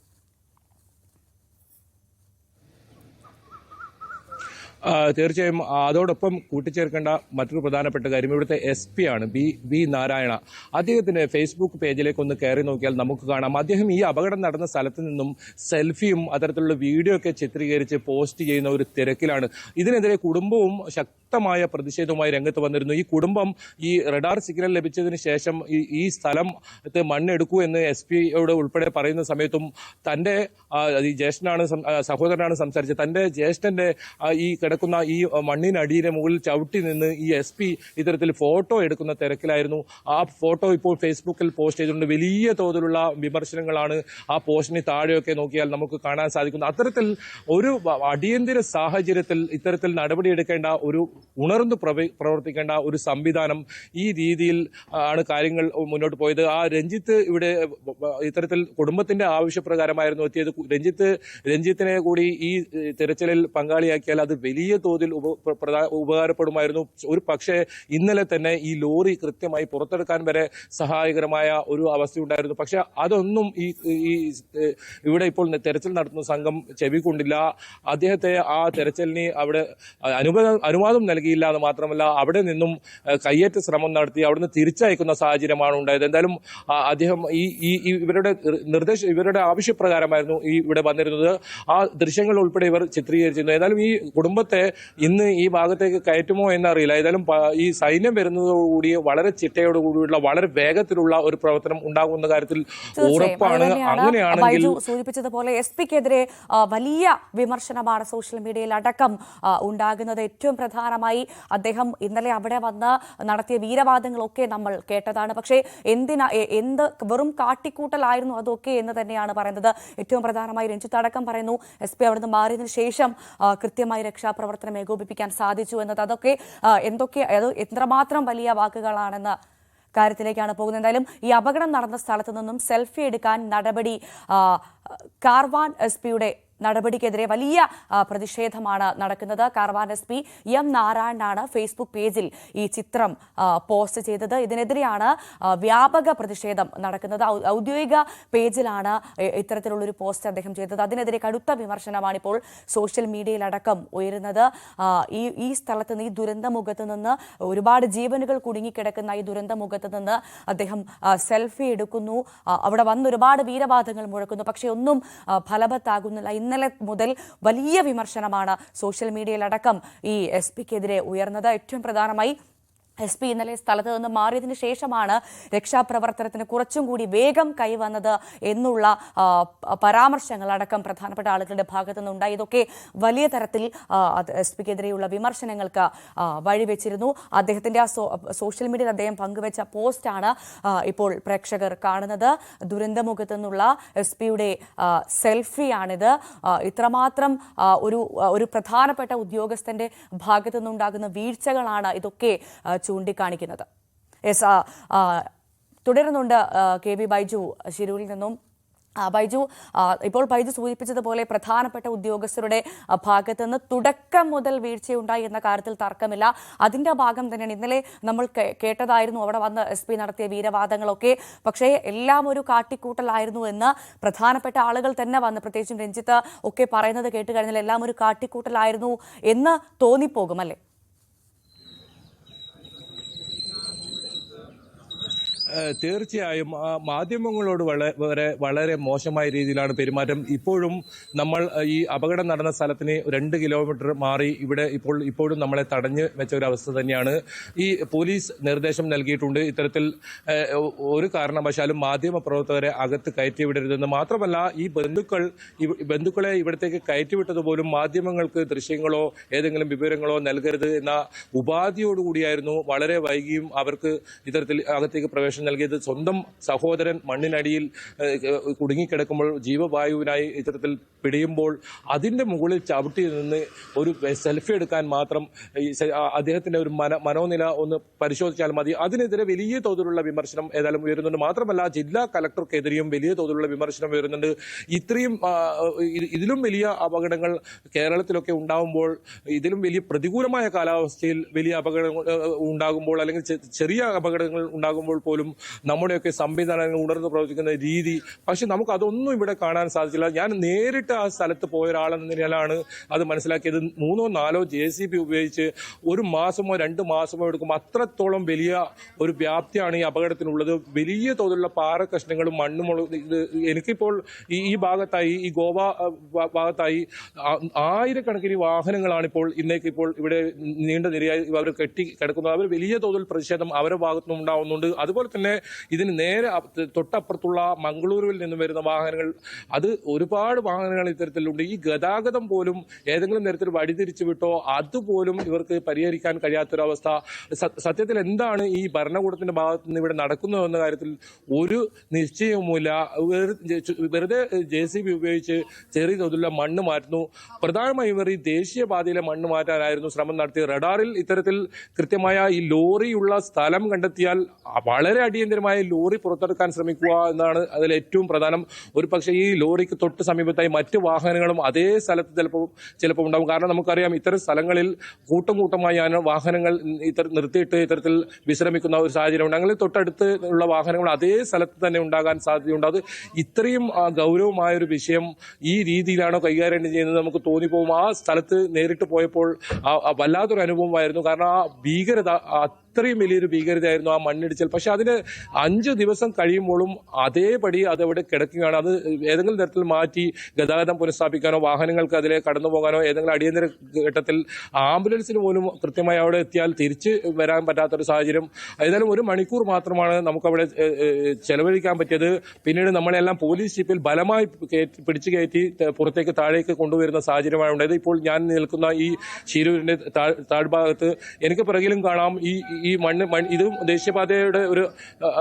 തീർച്ചയായും അതോടൊപ്പം കൂട്ടിച്ചേർക്കേണ്ട മറ്റൊരു പ്രധാനപ്പെട്ട കാര്യം ഇവിടുത്തെ SP ആണ് ബി നാരായണ. അദ്ദേഹത്തിന്റെ ഫേസ്ബുക്ക് പേജിലേക്ക് ഒന്ന് കയറി നോക്കിയാൽ നമുക്ക് കാണാം അദ്ദേഹം ഈ അപകടം നടന്ന സ്ഥലത്ത് നിന്നും സെൽഫിയും അത്തരത്തിലുള്ള വീഡിയോ ഒക്കെ ചിത്രീകരിച്ച് പോസ്റ്റ് ചെയ്യുന്ന ഒരു തിരക്കിലാണ്. ഇതിനെതിരെ കുടുംബവും ശക്തമായ പ്രതിഷേധവുമായി രംഗത്ത് വന്നിരുന്നു. ഈ കുടുംബം ഈ റഡാർ സിഗ്നൽ ലഭിച്ചതിന് ശേഷം ഈ സ്ഥലത്ത് മണ്ണെടുക്കൂ എന്ന് SP-യോട് ഉൾപ്പെടെ പറയുന്ന സമയത്തും തന്റെ ഈ ജ്യേഷ്ഠനാണ് സഹോദരനാണ് സംസാരിച്ചത്. തന്റെ ജ്യേഷ്ഠന്റെ ഈ കിടക്കുന്ന ഈ മണ്ണിനടിയുടെ മുകളിൽ ചവിട്ടി നിന്ന് ഈ SP ഇത്തരത്തിൽ ഫോട്ടോ എടുക്കുന്ന തിരക്കിലായിരുന്നു. ആ ഫോട്ടോ ഇപ്പോൾ ഫേസ്ബുക്കിൽ പോസ്റ്റ് ചെയ്തിട്ടുണ്ട്. വലിയ തോതിലുള്ള വിമർശനങ്ങളാണ് ആ പോസ്റ്റിന് താഴെയൊക്കെ നോക്കിയാൽ നമുക്ക് കാണാൻ സാധിക്കുന്നത്. അത്തരത്തിൽ ഒരു അടിയന്തര സാഹചര്യത്തിൽ ഇത്തരത്തിൽ നടപടിയെടുക്കേണ്ട ഒരു ഉണർന്നു പ്രവർത്തിക്കേണ്ട ഒരു സംവിധാനം ഈ രീതിയിൽ ആണ് കാര്യങ്ങൾ മുന്നോട്ട് പോയത്. ആ രഞ്ജിത്ത് ഇവിടെ ഇത്തരത്തിൽ കുടുംബത്തിന്റെ ആവശ്യപ്രകാരമായിരുന്നു എത്തിയത്. രഞ്ജിത്തിനെ കൂടി ഈ തിരച്ചിലിൽ പങ്കാളിയാക്കിയാൽ അത് വലിയ തോതിൽ ഉപകാരപ്പെടുമായിരുന്നു. ഒരു പക്ഷേ ഇന്നലെ തന്നെ ഈ ലോറി കൃത്യമായി പുറത്തെടുക്കാൻ വരെ സഹായകരമായ ഒരു അവസ്ഥയുണ്ടായിരുന്നു. പക്ഷെ അതൊന്നും ഇവിടെ ഇപ്പോൾ തെരച്ചിൽ നടത്തുന്ന സംഘം ചെവിക്കൊണ്ടില്ല. അദ്ദേഹത്തെ ആ തെരച്ചിലിന് അവിടെ അനുവാദം നൽകിയില്ല എന്ന് മാത്രമല്ല അവിടെ നിന്നും കയ്യേറ്റ ശ്രമം നടത്തി അവിടുന്ന് തിരിച്ചയക്കുന്ന സാഹചര്യമാണ് ഉണ്ടായത്. എന്തായാലും അദ്ദേഹം ഇവരുടെ ആവശ്യപ്രകാരമായിരുന്നു ഇവിടെ വന്നിരുന്നത്. ആ ദൃശ്യങ്ങൾ ഉൾപ്പെടെ ഇവർ ചിത്രീകരിച്ചിരുന്നു. ഏതായാലും ഈ കുടുംബത്തെ ഇന്ന് ഈ ഭാഗത്തേക്ക് കയറ്റുമോ എന്നറിയില്ല. ഏതായാലും ഈ സൈന്യം വരുന്നതോടുകൂടി വളരെ ചിട്ടയോടുകൂടിയുള്ള വളരെ വേഗത്തിലുള്ള ഒരു പ്രവർത്തനം ഉണ്ടാകുന്ന കാര്യത്തിൽ ഉറപ്പാണ്. അങ്ങനെയാണെങ്കിൽ സൂചിപ്പിച്ചതുപോലെ SP-ക്കെതിരെ വലിയ വിമർശനമാണ് സോഷ്യൽ മീഡിയയിൽ അടക്കം ഉണ്ടാകുന്നത്. ഏറ്റവും പ്രധാനമായി അദ്ദേഹം ഇന്നലെ അവിടെ വന്ന് നടത്തിയ വീരവാദങ്ങളൊക്കെ നമ്മൾ കേട്ടതാണ്. പക്ഷേ എന്ത് വെറും കാട്ടിക്കൂട്ടലായിരുന്നു അതൊക്കെ എന്ന് തന്നെയാണ് പറയുന്നത്. ഏറ്റവും പ്രധാനമായി രഞ്ജിത്ത് അടക്കം പറയുന്നു SP അവിടുന്ന് മാറിയതിനു ശേഷം കൃത്യമായി രക്ഷാപ്രവർത്തനം ഏകോപിപ്പിക്കാൻ സാധിച്ചു എന്നത്. അതൊക്കെ എത്രമാത്രം വലിയ വാക്കുകളാണെന്ന കാര്യത്തിലേക്കാണ് പോകുന്നത്. എന്തായാലും ഈ അപകടം നടന്ന സ്ഥലത്തു നിന്നും സെൽഫി എടുക്കാൻ നടപടി കാർവാൻ SP-യുടെ നടപടിക്കെതിരെ വലിയ പ്രതിഷേധമാണ് നടക്കുന്നത്. കാർവാൻ SP M നാരായണനാണ് ഫേസ്ബുക്ക് പേജിൽ ഈ ചിത്രം പോസ്റ്റ് ചെയ്തത്. ഇതിനെതിരെയാണ് വ്യാപക പ്രതിഷേധം നടക്കുന്നത്. ഔദ്യോഗിക പേജിലാണ് ഇത്തരത്തിലുള്ളൊരു പോസ്റ്റ് അദ്ദേഹം ചെയ്തത്. അതിനെതിരെ കടുത്ത വിമർശനമാണ് ഇപ്പോൾ സോഷ്യൽ മീഡിയയിലടക്കം ഉയരുന്നത്. ഈ സ്ഥലത്ത് നിന്ന്, ഈ ദുരന്തമുഖത്ത് നിന്ന്, ഒരുപാട് ജീവനുകൾ കുടുങ്ങിക്കിടക്കുന്ന ഈ ദുരന്തമുഖത്ത് നിന്ന് അദ്ദേഹം സെൽഫി എടുക്കുന്നു. അവിടെ വന്ന് ഒരുപാട് വീരവാദങ്ങൾ മുഴക്കുന്നു. പക്ഷെ ഒന്നും ഫലവത്താകുന്നില്ല. ഇന്നലെ മുതൽ വലിയ വിമർശനമാണ് സോഷ്യൽ മീഡിയയിലടക്കം ഈ SP-ക്കെതിരെ ഉയർന്നത്. ഏറ്റവും പ്രധാനമായി SP ഇന്നലെ സ്ഥലത്ത് നിന്ന് മാറിയതിനു ശേഷമാണ് രക്ഷാപ്രവർത്തനത്തിന് കുറച്ചും കൂടി വേഗം കൈവന്നത് എന്നുള്ള പരാമർശങ്ങളടക്കം പ്രധാനപ്പെട്ട ആളുകളുടെ ഭാഗത്തു നിന്നുണ്ടായി. ഇതൊക്കെ വലിയ തരത്തിൽ SP-ക്കെതിരെയുള്ള വിമർശനങ്ങൾക്ക് വഴിവെച്ചിരുന്നു. അദ്ദേഹത്തിന്റെ സോഷ്യൽ മീഡിയയിൽ അദ്ദേഹം പങ്കുവച്ച പോസ്റ്റാണ് ഇപ്പോൾ പ്രേക്ഷകർ കാണുന്നത്. ദുരന്തമുഖത്തു നിന്നുള്ള SP-യുടെ സെൽഫിയാണിത്. ഇത്രമാത്രം ഒരു പ്രധാനപ്പെട്ട ഉദ്യോഗസ്ഥന്റെ ഭാഗത്തു നിന്നുണ്ടാകുന്ന വീഴ്ചകളാണ് ഇതൊക്കെ ചൂണ്ടിക്കാണിക്കുന്നത്. തുടരുന്നുണ്ട് KB ബൈജു ശിരൂരിൽ നിന്നും. ബൈജു, ഇപ്പോൾ ബൈജു സൂചിപ്പിച്ചതുപോലെ പ്രധാനപ്പെട്ട ഉദ്യോഗസ്ഥരുടെ ഭാഗത്തു നിന്ന് തുടക്കം മുതൽ വീഴ്ചയുണ്ടായി എന്ന കാര്യത്തിൽ തർക്കമില്ല. അതിന്റെ ഭാഗം തന്നെയാണ് ഇന്നലെ നമ്മൾ കേട്ടതായിരുന്നു. അവിടെ വന്ന് SP നടത്തിയ വീരവാദങ്ങളൊക്കെ. പക്ഷേ എല്ലാം ഒരു കാട്ടിക്കൂട്ടലായിരുന്നു എന്ന് പ്രധാനപ്പെട്ട ആളുകൾ തന്നെ വന്ന്, പ്രത്യേകിച്ചും രഞ്ജിത്ത് ഒക്കെ പറയുന്നത് കേട്ട് കഴിഞ്ഞാൽ എല്ലാം ഒരു കാട്ടിക്കൂട്ടലായിരുന്നു എന്ന് തോന്നിപ്പോകും അല്ലേ? തീർച്ചയായും മാധ്യമങ്ങളോട് വളരെ മോശമായ രീതിയിലാണ് പെരുമാറ്റം. ഇപ്പോഴും നമ്മൾ ഈ അപകടം നടന്ന സ്ഥലത്തിന് 2 കിലോമീറ്റർ മാറി ഇപ്പോഴും നമ്മളെ തടഞ്ഞു വെച്ച ഒരു അവസ്ഥ തന്നെയാണ്. ഈ പോലീസ് നിർദ്ദേശം നൽകിയിട്ടുണ്ട്, ഇത്തരത്തിൽ ഒരു കാരണവശാലും മാധ്യമ പ്രവർത്തകരെ അകത്ത് കയറ്റിവിടരുതെന്ന്. മാത്രമല്ല, ഈ ബന്ധുക്കളെ ഇവിടത്തേക്ക് കയറ്റിവിട്ടതുപോലും മാധ്യമങ്ങൾക്ക് ദൃശ്യങ്ങളോ ഏതെങ്കിലും വിവരങ്ങളോ നൽകരുത് എന്ന ഉപാധിയോടുകൂടിയായിരുന്നു. വളരെ വൈകിയും അവർക്ക് ഇത്തരത്തിൽ അകത്തേക്ക് പ്രവേശനം നൽകിയത്. സ്വന്തം സഹോദരൻ മണ്ണിനടിയിൽ കുടുങ്ങിക്കിടക്കുമ്പോൾ ജീവവായുവിനായി ഇത്തരത്തിൽ പിടിയുമ്പോൾ അതിന്റെ മുകളിൽ ചവിട്ടി നിന്ന് ഒരു സെൽഫി എടുക്കാൻ മാത്രം അദ്ദേഹത്തിന്റെ ഒരു മനോനില ഒന്ന് പരിശോധിച്ചാൽ മതി. അതിനെതിരെ വലിയ തോതിലുള്ള വിമർശനം ഏതായാലും ഉയരുന്നുണ്ട്. മാത്രമല്ല, ജില്ലാ കലക്ടർക്കെതിരെയും വലിയ തോതിലുള്ള വിമർശനം ഉയരുന്നുണ്ട്. ഇതിലും വലിയ അപകടങ്ങൾ കേരളത്തിലൊക്കെ ഉണ്ടാകുമ്പോൾ, ഇതിലും വലിയ പ്രതികൂലമായ കാലാവസ്ഥയിൽ വലിയ അപകടങ്ങൾ ഉണ്ടാകുമ്പോൾ, അല്ലെങ്കിൽ ചെറിയ അപകടങ്ങൾ ഉണ്ടാകുമ്പോൾ പോലും നമ്മുടെയൊക്കെ സംവിധാനങ്ങൾ ഉണർന്നു പ്രവർത്തിക്കുന്ന രീതി, പക്ഷെ നമുക്ക് അതൊന്നും ഇവിടെ കാണാൻ സാധിച്ചില്ല. ഞാൻ നേരിട്ട് ആ സ്ഥലത്ത് പോയ ഒരാളെന്ന നിലയിലാണ് അത് മനസ്സിലാക്കിയത്. 3-4 JCB ഉപയോഗിച്ച് 1 മാസമോ 2 മാസമോ എടുക്കും. അത്രത്തോളം വലിയ ഒരു വ്യാപ്തിയാണ് ഈ അപകടത്തിനുള്ളത്. വലിയ തോതിലുള്ള പാറക്കഷ്ണങ്ങളും മണ്ണും. എനിക്കിപ്പോൾ ഈ ഭാഗത്തായി, ഈ ഗോവ ഭാഗത്തായി ആയിരക്കണക്കിന് വാഹനങ്ങളാണ് ഇപ്പോൾ ഇവിടെ നീണ്ട നിരയായി അവർ കെട്ടി കിടക്കുന്നത്. അവർ വലിയ തോതിൽ പ്രതിഷേധം അവരുടെ ഭാഗത്തുനിന്നും ഉണ്ടാവുന്നുണ്ട്. അതുപോലെ തന്നെ ഇതിന് നേരെ തൊട്ടപ്പുറത്തുള്ള മംഗളൂരുവിൽ നിന്ന് വരുന്ന വാഹനങ്ങൾ, അത് ഒരുപാട് വാഹനങ്ങൾ ഇത്തരത്തിലുണ്ട്. ഈ ഗതാഗതം പോലും ഏതെങ്കിലും തരത്തിൽ വഴിതിരിച്ചു വിട്ടോ അതുപോലും ഇവർക്ക് പരിഹരിക്കാൻ കഴിയാത്തൊരവസ്ഥ. സത്യത്തിൽ എന്താണ് ഈ ഭരണകൂടത്തിന്റെ ഭാഗത്ത് നിന്ന് ഇവിടെ നടക്കുന്നതെന്ന കാര്യത്തിൽ ഒരു നിശ്ചയവുമില്ല. വെറുതെ JCB ഉപയോഗിച്ച് ചെറിയ തോതിലുള്ള മണ്ണ് മാറ്റുന്നു. പ്രധാനമായും ഇവർ ഈ ദേശീയപാതയിലെ മണ്ണ് മാറ്റാനായിരുന്നു ശ്രമം നടത്തിയത്. റഡാറിൽ ഇത്തരത്തിൽ കൃത്യമായ ഈ ലോറിയുള്ള സ്ഥലം കണ്ടെത്തിയാൽ വളരെ അടിയന്തരമായ ലോറി പുറത്തെടുക്കാൻ ശ്രമിക്കുക എന്നാണ് അതിൽ ഏറ്റവും പ്രധാനം. ഒരു പക്ഷേ ഈ ലോറിക്ക് തൊട്ട് സമീപത്തായി മറ്റ് വാഹനങ്ങളും അതേ സ്ഥലത്ത് ചിലപ്പോൾ ഉണ്ടാവും. കാരണം നമുക്കറിയാം, ഇത്തരം സ്ഥലങ്ങളിൽ കൂട്ടമായി വാഹനങ്ങൾ നിർത്തിയിട്ട് ഇത്തരത്തിൽ വിശ്രമിക്കുന്ന ഒരു സാഹചര്യമുണ്ട്. അങ്ങനെ തൊട്ടടുത്ത് ഉള്ള വാഹനങ്ങൾ അതേ സ്ഥലത്ത് തന്നെ ഉണ്ടാകാൻ സാധ്യതയുണ്ട്. അത് ഇത്രയും ഗൗരവമായൊരു വിഷയം ഈ രീതിയിലാണോ കൈകാര്യം ചെയ്യുന്നത് നമുക്ക് തോന്നിപ്പോകും. ആ സ്ഥലത്ത് നേരിട്ട് പോയപ്പോൾ വല്ലാത്തൊരു അനുഭവമായിരുന്നു. കാരണം ആ ഭീകരത അത്രയും വലിയൊരു ഭീകരതയായിരുന്നു ആ മണ്ണിടിച്ചൽ. പക്ഷെ അതിന് 5 ദിവസം കഴിയുമ്പോഴും അതേപടി അതവിടെ കിടക്കുകയാണ്. അത് ഏതെങ്കിലും തരത്തിൽ മാറ്റി ഗതാഗതം പുനഃസ്ഥാപിക്കാനോ വാഹനങ്ങൾക്ക് അതിലെ കടന്നു പോകാനോ ഏതെങ്കിലും അടിയന്തര ഘട്ടത്തിൽ ആംബുലൻസിന് പോലും കൃത്യമായി അവിടെ എത്തിയാൽ തിരിച്ച് വരാൻ പറ്റാത്തൊരു സാഹചര്യം. ഏതായാലും 1 മണിക്കൂർ മാത്രമാണ് നമുക്കവിടെ ചെലവഴിക്കാൻ പറ്റിയത്. പിന്നീട് നമ്മളെല്ലാം പോലീസ് ജീപ്പിൽ ബലമായി പിടിച്ചു കയറ്റി പുറത്തേക്ക് താഴേക്ക് കൊണ്ടുവരുന്ന സാഹചര്യമാണ് ഉണ്ടായത്. ഇപ്പോൾ ഞാൻ നിൽക്കുന്ന ഈ ശിരൂരിന്റെ താഴ്ഭാഗത്ത് എനിക്ക് പിറകിലും കാണാം ഈ മണ്ണ്. ഇതും ദേശീയപാതയുടെ ഒരു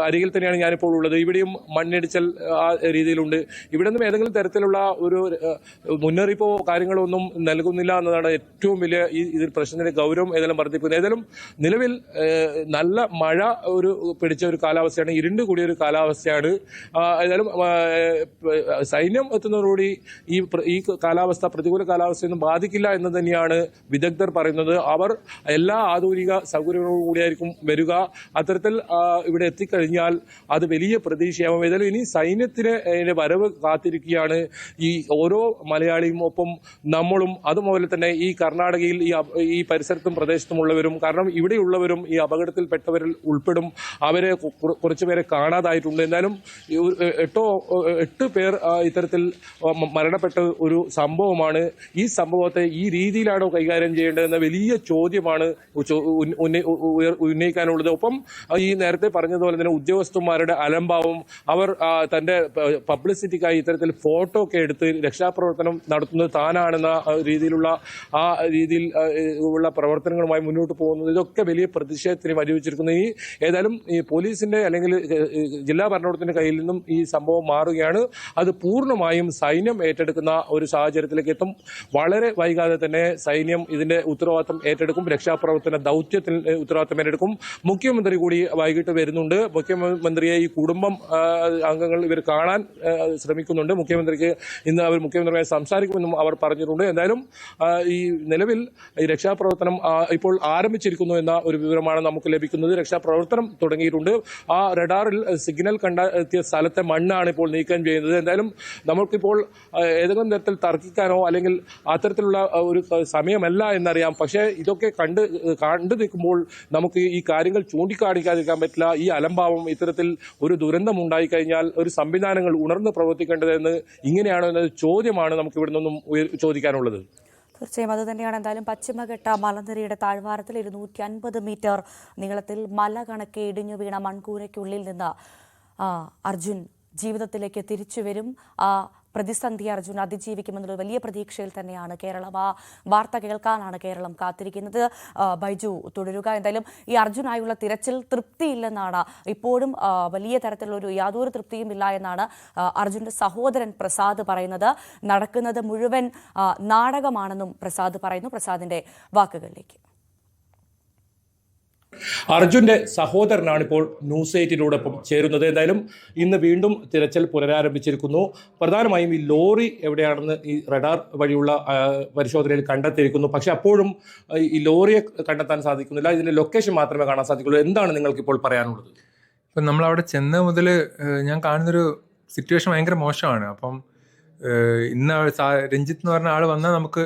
അരികിൽ തന്നെയാണ് ഞാനിപ്പോൾ ഉള്ളത്. ഇവിടെയും മണ്ണിടിച്ചൽ ആ രീതിയിലുണ്ട്. ഇവിടെ നിന്നും ഏതെങ്കിലും തരത്തിലുള്ള ഒരു മുന്നറിയിപ്പോ കാര്യങ്ങളോ ഒന്നും നൽകുന്നില്ല എന്നതാണ് ഏറ്റവും വലിയ ഇതിൽ പ്രശ്നത്തിന്റെ ഗൗരവം ഏതെങ്കിലും വർദ്ധിപ്പിക്കുന്നത്. ഏതായാലും നിലവിൽ നല്ല മഴ പിടിച്ച ഒരു കാലാവസ്ഥയാണ്, ഇരുണ്ട് കൂടിയ ഒരു കാലാവസ്ഥയാണ്. ഏതായാലും സൈന്യം എത്തുന്നതോടുകൂടി ഈ കാലാവസ്ഥ പ്രതികൂല കാലാവസ്ഥയൊന്നും ബാധിക്കില്ല എന്ന് തന്നെയാണ് വിദഗ്ധർ പറയുന്നത്. അവർ എല്ലാ ആധുനിക സൗകര്യങ്ങളോടും കൂടിയായിരിക്കും വരിക. അത്തരത്തിൽ ഇവിടെ എത്തിക്കഴിഞ്ഞാൽ അത് വലിയ പ്രതീക്ഷയാവും. ഏതായാലും ഇനി സൈന്യത്തിന് വരവ് കാത്തിരിക്കുകയാണ് ഈ ഓരോ മലയാളിയും, ഒപ്പം നമ്മളും. അതുപോലെ തന്നെ ഈ കർണാടകയിൽ ഈ പരിസരത്തും പ്രദേശത്തുമുള്ളവരും, കാരണം ഇവിടെയുള്ളവരും ഈ അപകടത്തിൽപ്പെട്ടവരിൽ ഉൾപ്പെടും. അവരെ കുറച്ചുപേരെ കാണാതായിട്ടുണ്ട്. എന്തായാലും 8 പേർ ഇത്തരത്തിൽ മരണപ്പെട്ട ഒരു സംഭവമാണ്. ഈ സംഭവത്തെ ഈ രീതിയിലാണോ കൈകാര്യം ചെയ്യേണ്ടതെന്ന വലിയ ചോദ്യമാണ് ഉന്നയിക്കാനുള്ളത്. ഒപ്പം ഈ നേരത്തെ പറഞ്ഞതുപോലെ തന്നെ ഉദ്യോഗസ്ഥന്മാരുടെ അലംഭാവം, അവർ തന്റെ പബ്ലിസിറ്റിക്കായി ഇത്തരത്തിൽ ഫോട്ടോ ഒക്കെ എടുത്ത് രക്ഷാപ്രവർത്തനം നടത്തുന്നത് താനാണെന്ന രീതിയിലുള്ള ഉള്ള പ്രവർത്തനങ്ങളുമായി മുന്നോട്ട് പോകുന്നത്, ഇതൊക്കെ വലിയ പ്രതിഷേധത്തിന് വഴിവെച്ചിരിക്കുന്നു. ഏതായാലും ഈ പോലീസിന്റെ അല്ലെങ്കിൽ ജില്ലാ ഭരണകൂടത്തിന്റെ കയ്യിൽ നിന്നും ഈ സംഭവം മാറുകയാണ്. അത് പൂർണ്ണമായും സൈന്യം ഏറ്റെടുക്കുന്ന ഒരു സാഹചര്യത്തിലേക്ക് എത്തും. വളരെ വൈകാതെ തന്നെ സൈന്യം ഇതിന്റെ ഉത്തരവാദിത്തം ഏറ്റെടുക്കും. രക്ഷാപ്രവർത്തന ദൗത്യത്തിൽ ഉത്തരവാദിത്തം ഏറ്റെടുക്കും. മുഖ്യമന്ത്രി കൂടി വൈകിട്ട് വരുന്നുണ്ട്. മുഖ്യമന്ത്രിയെ ഈ കുടുംബം അംഗങ്ങൾ ഇവർ കാണാൻ ശ്രമിക്കുന്നുണ്ട്. ഇന്ന് അവർ മുഖ്യമന്ത്രിയുമായി സംസാരിക്കുമെന്നും അവർ പറഞ്ഞിട്ടുണ്ട്. എന്തായാലും ഈ നിലവിൽ ഈ രക്ഷാപ്രവർത്തനം ഇപ്പോൾ ആരംഭിച്ചിരിക്കുന്നു എന്ന ഒരു വിവരമാണ് നമുക്ക് ലഭിക്കുന്നത്. രക്ഷാപ്രവർത്തനം തുടങ്ങിയിട്ടുണ്ട്. ആ റഡാറിൽ സിഗ്നൽ കണ്ടെത്തിയ സ്ഥലത്തെ മണ്ണാണ് ഇപ്പോൾ നീക്കം ചെയ്യുന്നത്. എന്തായാലും നമുക്കിപ്പോൾ ഏതെങ്കിലും തരത്തിൽ തർക്കിക്കാനോ അല്ലെങ്കിൽ അത്തരത്തിലുള്ള ഒരു സമയമല്ല എന്നറിയാം. പക്ഷേ ഇതൊക്കെ കണ്ടു നിൽക്കുമ്പോൾ നമുക്ക് ഈ കാര്യങ്ങൾ ചൂണ്ടിക്കാണിക്കാതിരിക്കാൻ പറ്റില്ല. ഈ അലംഭാവം, ഇത്തരത്തിൽ ഒരു ദുരന്തം ഉണ്ടായിക്കഴിഞ്ഞാൽ ഒരു സംവിധാനങ്ങൾ ഉണർന്ന് പ്രവർത്തിക്കേണ്ടതെന്ന് ഇങ്ങനെയാണോ എന്ന ചോദ്യമാണ് നമുക്ക് ഇവിടെ നിന്നും ചോദിക്കാനുള്ളത്. തീർച്ചയായും അത് തന്നെയാണ്. എന്തായാലും പശ്ചിമഘട്ട മലനിരയുടെ താഴ്വാരത്തിൽ 250 മീറ്റർ നീളത്തിൽ മല കണക്കെ ഇടിഞ്ഞു വീണ മൺകൂരയ്ക്കുള്ളിൽ നിന്ന് അർജുൻ ജീവിതത്തിലേക്ക് തിരിച്ചു വരും. പ്രതിസന്ധി അർജുൻ അതിജീവിക്കുമെന്നുള്ള വലിയ പ്രതീക്ഷയിൽ തന്നെയാണ് കേരളം. ആ വാർത്ത കേൾക്കാനാണ് കേരളം കാത്തിരിക്കുന്നത്. ബൈജു തുടരുക. എന്തായാലും ഈ അർജുനായുള്ള തിരച്ചിൽ തൃപ്തിയില്ലെന്നാണ് ഇപ്പോഴും വലിയ തരത്തിലുള്ള യാതൊരു തൃപ്തിയും ഇല്ല എന്നാണ് അർജുന്റെ സഹോദരൻ പ്രസാദ് പറയുന്നത്. നടക്കുന്നത് മുഴുവൻ നാടകമാണെന്നും പ്രസാദ് പറയുന്നു. പ്രസാദിന്റെ വാക്കുകളിലേക്ക്. അർജുന്റെ സഹോദരനാണ് ഇപ്പോൾ ന്യൂസ് 8 ചേരുന്നത്. എന്തായാലും ഇന്ന് വീണ്ടും തിരച്ചിൽ പുനരാരംഭിച്ചിരിക്കുന്നു. പ്രധാനമായും ഈ ലോറി എവിടെയാണെന്ന് ഈ റഡാർ വഴിയുള്ള പരിശോധനയിൽ കണ്ടെത്തിയിരിക്കുന്നു. പക്ഷെ അപ്പോഴും ഈ ലോറിയെ കണ്ടെത്താൻ സാധിക്കുന്നില്ല. ഇതിന്റെ ലൊക്കേഷൻ മാത്രമേ കാണാൻ സാധിക്കുള്ളൂ. എന്താണ് നിങ്ങൾക്ക് ഇപ്പോൾ പറയാനുള്ളത്? ഇപ്പം നമ്മളവിടെ ചെന്ന മുതൽ ഞാൻ കാണുന്നൊരു സിറ്റുവേഷൻ ഭയങ്കര മോശമാണ്. അപ്പം ഇന്ന് രഞ്ജിത്ത് എന്ന് പറഞ്ഞ ആൾ വന്നാൽ നമുക്ക്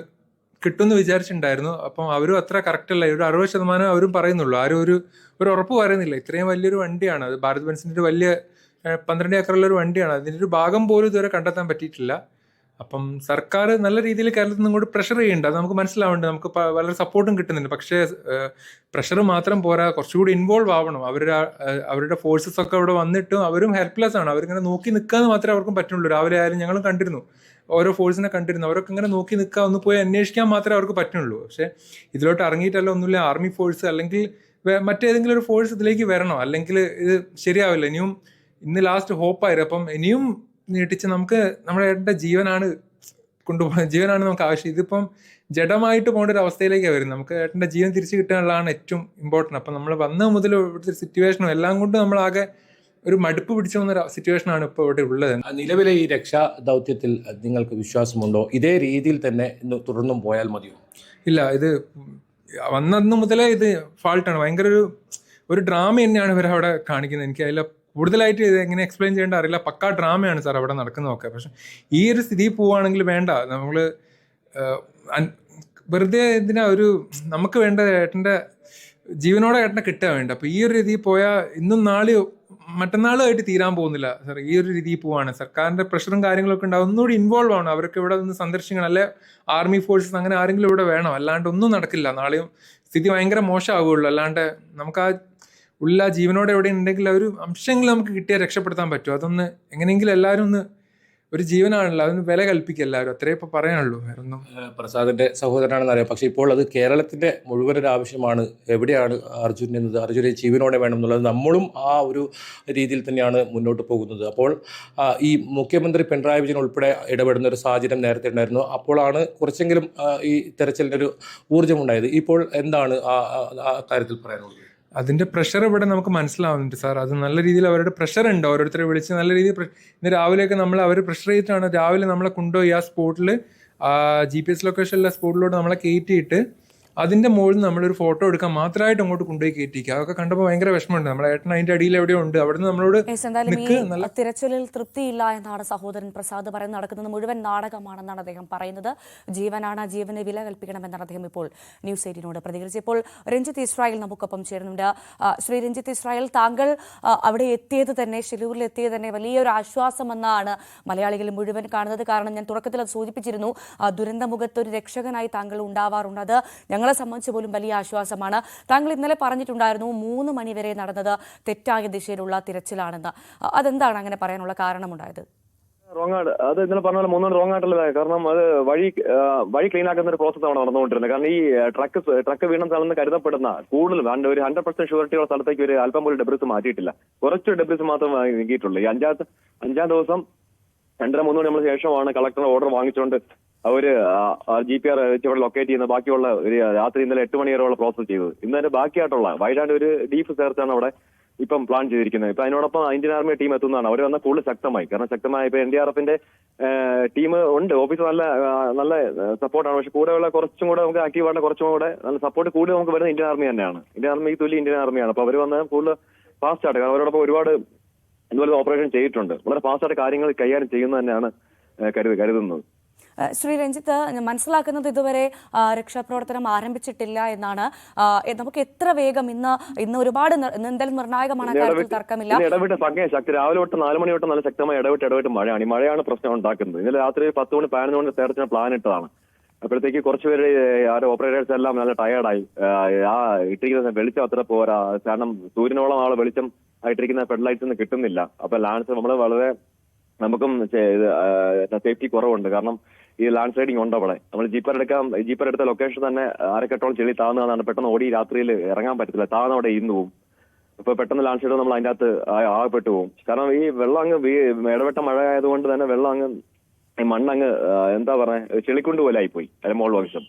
കിട്ടുമെന്ന് വിചാരിച്ചിട്ടുണ്ടായിരുന്നു. അപ്പം അവരും അത്ര കറക്റ്റ് അല്ല. ഒരു 60% അവരും പറയുന്നുള്ളൂ. ആരും ഒരു ഉറപ്പ് പറയുന്നില്ല. ഇത്രയും വലിയൊരു വണ്ടിയാണ് അത്. ഭാരത് ബെൻസിന്റെ ഒരു വലിയ 12 ഏക്കറുള്ള ഒരു വണ്ടിയാണ്. അതിൻ്റെ ഒരു ഭാഗം പോലും ഇതുവരെ കണ്ടെത്താൻ പറ്റിയിട്ടില്ല. അപ്പം സർക്കാർ നല്ല രീതിയിൽ കേരളത്തിൽ നിന്ന് ഇങ്ങോട്ട് പ്രഷർ ചെയ്യുന്നുണ്ട്. അത് നമുക്ക് മനസ്സിലാവുന്നുണ്ട്. നമുക്ക് വളരെ സപ്പോർട്ടും കിട്ടുന്നുണ്ട്. പക്ഷേ പ്രഷർ മാത്രം പോരാ, കുറച്ചുകൂടി ഇൻവോൾവ് ആവണം. അവരുടെ ഫോഴ്സസ് ഒക്കെ അവിടെ വന്നിട്ടും അവരും ഹെൽപ്ലെസ് ആണ്. അവരിങ്ങനെ നോക്കി നിൽക്കാന്ന് മാത്രമേ അവർക്കും പറ്റുള്ളൂ. രാവിലെ ആയാലും ഞങ്ങളും കണ്ടിരുന്നു, ഓരോ ഫോഴ്സിനെ കണ്ടിരുന്നു. അവരൊക്കെ ഇങ്ങനെ നോക്കി നിൽക്കുക, ഒന്ന് പോയി അന്വേഷിക്കാൻ മാത്രമേ അവർക്ക് പറ്റുള്ളൂ. പക്ഷേ ഇതിലോട്ട് ഇറങ്ങിയിട്ടല്ല ഒന്നുമില്ല. ആർമി ഫോഴ്സ് അല്ലെങ്കിൽ മറ്റേതെങ്കിലും ഒരു ഫോഴ്സ് ഇതിലേക്ക് വരണം, അല്ലെങ്കിൽ ഇത് ശരിയാവില്ല. ഇന്ന് ലാസ്റ്റ് ഹോപ്പായിരുന്നു. അപ്പം ഇനിയും നീട്ടിച്ച് നമ്മുടെ ഏട്ടൻ്റെ ജീവനാണ് നമുക്ക് ആവശ്യം. ഇതിപ്പം ജഡമായിട്ട് പോകേണ്ട ഒരു അവസ്ഥയിലേക്കാണ് വരുന്നത്. നമുക്ക് ഏട്ടൻ്റെ ജീവൻ തിരിച്ചു കിട്ടാനുള്ളതാണ് ഏറ്റവും ഇമ്പോർട്ടൻറ്റ്. അപ്പം നമ്മൾ വന്ന മുതൽ ഇവിടുത്തെ സിറ്റുവേഷനും എല്ലാം കൊണ്ട് നമ്മളാകെ ഒരു മടുപ്പ് പിടിച്ചു വന്ന സിറ്റുവേഷനാണ് ഇപ്പോൾ ഇവിടെ ഉള്ളത്. നിലവിലെ ഈ രക്ഷാ ദൗത്യത്തിൽ നിങ്ങൾക്ക് വിശ്വാസമുണ്ടോ? ഇതേ രീതിയിൽ തന്നെ തുടർന്നും പോയാൽ മതിയോ? ഇല്ല, ഇത് വന്നന്ന് മുതലേ ഇത് ഫാൾട്ടാണ്. ഭയങ്കര ഒരു ഡ്രാമ തന്നെയാണ് ഇവരവിടെ കാണിക്കുന്നത്. എനിക്ക് അതിൽ കൂടുതലായിട്ട് ഇത് എങ്ങനെ എക്സ്പ്ലെയിൻ ചെയ്യേണ്ട അറിയില്ല. പക്കാ ഡ്രാമയാണ് സാർ അവിടെ നടക്കുന്നതൊക്കെ. പക്ഷെ ഈ ഒരു സ്ഥിതി പോവുകയാണെങ്കിൽ വേണ്ട, നമ്മൾ വെറുതെ എന്തിനാ നമുക്ക് വേണ്ട ഏട്ടൻ്റെ ജീവനോടെ ഏട്ടനെ കിട്ടാൻ വേണ്ട. അപ്പോൾ ഈ ഒരു രീതിയിൽ പോയാൽ ഇന്നും നാളെയോ മറ്റന്നാളുമായിട്ട് തീരാൻ പോകുന്നില്ല സാർ. ഈ ഒരു രീതിയിൽ പോവാണ്. സർക്കാരിന്റെ പ്രഷറും കാര്യങ്ങളൊക്കെ ഉണ്ടാവും. ഒന്നുകൂടി ഇൻവോൾവ് ആവണം. അവർക്ക് ഇവിടെ നിന്ന് സന്ദർശിക്കണം, അല്ലെ ആർമി ഫോഴ്സസ് അങ്ങനെ ആരെങ്കിലും ഇവിടെ വേണം. അല്ലാണ്ട് ഒന്നും നടക്കില്ല. നാളെയും സ്ഥിതി ഭയങ്കര മോശമാവുകയുള്ളൂ. അല്ലാണ്ട് നമുക്ക് ഉള്ള ജീവനോടെ എവിടെ ഉണ്ടെങ്കിൽ ഒരു അംശമെങ്കിലും നമുക്ക് കിട്ടിയാൽ രക്ഷപ്പെടുത്താൻ പറ്റും. അതൊന്ന് എങ്ങനെയെങ്കിലും എല്ലാവരും ഒന്ന്, ഒരു ജീവനാണല്ലോ, അതിന് വില കൽപ്പിക്കുക എല്ലാവരും. അത്രേ ഇപ്പോൾ പറയാനുള്ളൂ. വേറൊന്നും. പ്രസാദിന്റെ സഹോദരനാണെന്ന് അറിയാം. പക്ഷെ ഇപ്പോൾ അത് കേരളത്തിന്റെ മുഴുവനൊരു ആവശ്യമാണ്. എവിടെയാണ് അർജുൻ എന്നത്, അർജുനെ ജീവനോടെ വേണം എന്നുള്ളത്. നമ്മളും ആ ഒരു രീതിയിൽ തന്നെയാണ് മുന്നോട്ട് പോകുന്നത്. അപ്പോൾ ഈ മുഖ്യമന്ത്രി പിണറായി വിജയൻ ഉൾപ്പെടെ ഇടപെടുന്ന ഒരു സാഹചര്യം നേരത്തെ ഉണ്ടായിരുന്നു. അപ്പോഴാണ് കുറച്ചെങ്കിലും ഈ തെരച്ചിലിനൊരു ഊർജ്ജമുണ്ടായത്. ഇപ്പോൾ എന്താണ് ആ കാര്യത്തിൽ പറയാനുള്ളത്? അതിന്റെ പ്രഷർ ഇവിടെ നമുക്ക് മനസ്സിലാവുന്നുണ്ട് സാർ. അത് നല്ല രീതിയിൽ അവരുടെ പ്രഷർ ഉണ്ട്. ഓരോരുത്തരെ വിളിച്ച് നല്ല രീതിയിൽ ഇന്ന് രാവിലെയൊക്കെ അവർ പ്രഷർ ചെയ്തിട്ടാണ് രാവിലെ നമ്മളെ കൊണ്ടുപോയി ആ സ്പോട്ടിൽ GPS ലൊക്കേഷനിലെ സ്പോട്ടിലോട്ട് നമ്മളെ കയറ്റിയിട്ട് അതിന്റെ മുകളിൽ നമ്മളൊരു ഫോട്ടോ എടുക്കാൻ മാത്രമായിട്ട് അങ്ങോട്ട് കൊണ്ടുപോയി കയറ്റിക്കുക. അതൊക്കെ കണ്ടപ്പോൾ ഭയങ്കര വിഷമമുണ്ട്. നമ്മളെ ഏട്ടൻ അതിന്റെ അടിയിൽ എവിടെയോ ഉണ്ട്. അവിടുന്ന് നമ്മളോട് തിരച്ചിലിൽ തൃപ്തിയില്ല എന്നാണ് സഹോദരൻ പ്രസാദ് പറയുന്നത്. നടക്കുന്നത് മുഴുവൻ നാടകമാണെന്നാണ് അദ്ദേഹം പറയുന്നത്. ജീവനാണ്, ജീവന് വില കൽപ്പിക്കണമെന്നാണ് അദ്ദേഹം ഇപ്പോൾ ന്യൂസ് 8 പ്രതികരിച്ചപ്പോൾ. രഞ്ജിത്ത് ഇസ്രായേൽ നമുക്കൊപ്പം ചേരുന്നുണ്ട്. ശ്രീ രഞ്ജിത്ത് ഇസ്രായേൽ, താങ്കൾ അവിടെ എത്തിയത് തന്നെ, ഷിലൂരിൽ എത്തിയത് തന്നെ വലിയൊരു ആശ്വാസമെന്നാണ് മലയാളികൾ മുഴുവൻ കാണുന്നത്. കാരണം ഞാൻ തുടക്കത്തിൽ അത് സൂചിപ്പിച്ചിരുന്നു, ദുരന്തമുഖത്ത് ഒരു രക്ഷകനായി താങ്കൾ ഉണ്ടാവാറുണ്ട്. അത് ഞങ്ങൾ ഞങ്ങളെ സംബന്ധിച്ച് പോലും വലിയ ആശ്വാസമാണ്. താങ്കൾ ഇന്നലെ പറഞ്ഞിട്ടുണ്ടായിരുന്നു 3 മണിവരെ നടന്നത് തെറ്റായ ദിശയിലുള്ള തിരച്ചിലാണെന്ന്. അതെന്താണ് അങ്ങനെ പറയാനുള്ള കാരണമുണ്ടായത്? റോങ് ആണ്. അത് ഇന്നലെ പറഞ്ഞ പോലെ 3 റോങ് ആയിട്ടുള്ള കാരണം അത് വഴി ക്ലീൻ ആക്കുന്ന ഒരു പ്രോസസ് ആണ് നടന്നുകൊണ്ടിരുന്നത്. കാരണം ഈ ട്രക്ക് വീണ സ്ഥലം കരുതപ്പെടുന്ന കൂടുതൽ ഒരു 100% ഷുവറിറ്റിയുള്ള സ്ഥലത്തേക്ക് ഒരു അല്പം പോലും ഡെബ്രിസ് മാറ്റിയിട്ടില്ല. കുറച്ച് ഡെബ്രിസ് മാത്രം നീക്കിയിട്ടുള്ളൂ. ഈ അഞ്ചാം ദിവസം 2:30-3 മണി നമ്മൾ ശേഷമാണ് കളക്ടറുടെ ഓർഡർ വാങ്ങിച്ചുകൊണ്ട് അവര് GPR ഇവിടെ ലൊക്കേറ്റ് ചെയ്യുന്ന ബാക്കിയുള്ള രാത്രി ഇന്നലെ 8 മണി വരെയുള്ള പ്രോസസ് ചെയ്തത്. ഇന്നലെ ബാക്കിയായിട്ടുള്ള വൈഡാണ്ട് ഒരു ഡീപ്പ് സെർച്ചാണ് അവിടെ ഇപ്പം പ്ലാൻ ചെയ്തിരിക്കുന്നത്. ഇപ്പൊ അതിനോടൊപ്പം ഇന്ത്യൻ ആർമി ടീം എത്തുന്നതാണ്. അവർ വന്ന കൂടുതൽ ശക്തമായി. കാരണം ശക്തമായ ഇപ്പൊ NDRFന്റെ ടീം ഉണ്ട്. ഓഫീസ് നല്ല സപ്പോർട്ടാണ്. പക്ഷെ കൂടെയുള്ള കുറച്ചും കൂടെ നമുക്ക് ആക്റ്റീവായിട്ട് കുറച്ചും കൂടെ നല്ല സപ്പോർട്ട് കൂടി നമുക്ക് വരുന്നത് ഇന്ത്യൻ ആർമി തന്നെയാണ്. ഇന്ത്യൻ ആർമിക്ക് തുല്യ ഇന്ത്യൻ ആർമിയാണ്. അപ്പൊ അവർ വന്ന കൂടുതൽ ഫാസ്റ്റ് ആയിട്ട്, കാരണം അവരോടൊപ്പം ഒരുപാട് ഇതുപോലെ ഓപ്പറേഷൻ ചെയ്തിട്ടുണ്ട്. വളരെ ഫാസ്റ്റ് ആയിട്ട് കാര്യങ്ങൾ കൈകാര്യം ചെയ്യുന്നത് തന്നെയാണ് കരുതുന്നത്. ശ്രീ രഞ്ജിത്ത്, മനസ്സിലാക്കുന്നത് ഇതുവരെ രക്ഷാപ്രവർത്തനം ആരംഭിച്ചിട്ടില്ല എന്നാണ്. നമുക്ക് എത്ര വേഗം ഇന്ന് ഒരുപാട് എന്തായാലും നിർണായകമാണ്, കാര്യത്തിൽ തർക്കമില്ല. ഇടവിട്ട് ശക്തി രാവിലെ തൊട്ട് 4 മണി തൊട്ട് നല്ല ശക്തമായി ഇടവിട്ട് മഴയാണ്. ഈ മഴയാണ് പ്രശ്നം ഉണ്ടാക്കുന്നത്. ഇന്നലെ രാത്രി 10 മണി 11 മണി നേരത്തിന് പ്ലാൻ ഇട്ടതാണ്. അപ്പോഴത്തേക്ക് കുറച്ചുപേര് ഓപ്പറേറ്റേഴ്സ് എല്ലാം നല്ല ടയേർഡായി. ഇട്ടിരിക്കുന്ന വെളിച്ചം അത്ര പോരാ. കാരണം സൂര്യനോളം ആളെ വെളിച്ചം ആയിട്ടിരിക്കുന്ന ഫെഡ്ലൈറ്റ്സ് ഒന്നും കിട്ടുന്നില്ല. അപ്പൊ ലാൻഡ് നമ്മൾ വളരെ നമുക്കും സേഫ്റ്റി കുറവുണ്ട്. കാരണം ഈ ലാൻഡ് സ്ലൈഡിങ് ഉണ്ട് അവിടെ. നമ്മൾ ജീപ്പർ എടുത്ത ലൊക്കേഷൻ തന്നെ അരക്കെട്ടോളം ചെളി താഴ്ന്നതാണ്. പെട്ടെന്ന് ഓടി രാത്രിയിൽ ഇറങ്ങാൻ പറ്റത്തില്ല. താഴ്ന്ന അവിടെ ഇരുന്ന് പോകും. ഇപ്പൊ പെട്ടെന്ന് ലാൻഡ് സ്ലൈഡ് നമ്മൾ അതിന്റെ അകത്ത് ആകപ്പെട്ടു പോകും. കാരണം ഈ വെള്ളം അങ്ങ് ഇടവെട്ട മഴ ആയതുകൊണ്ട് തന്നെ വെള്ളം അങ്ങ് ഈ മണ്ണങ്ങ് എന്താ പറയാ ചെളിക്കൊണ്ട് പോലെ ആയിപ്പോയി മോൾ വംശം.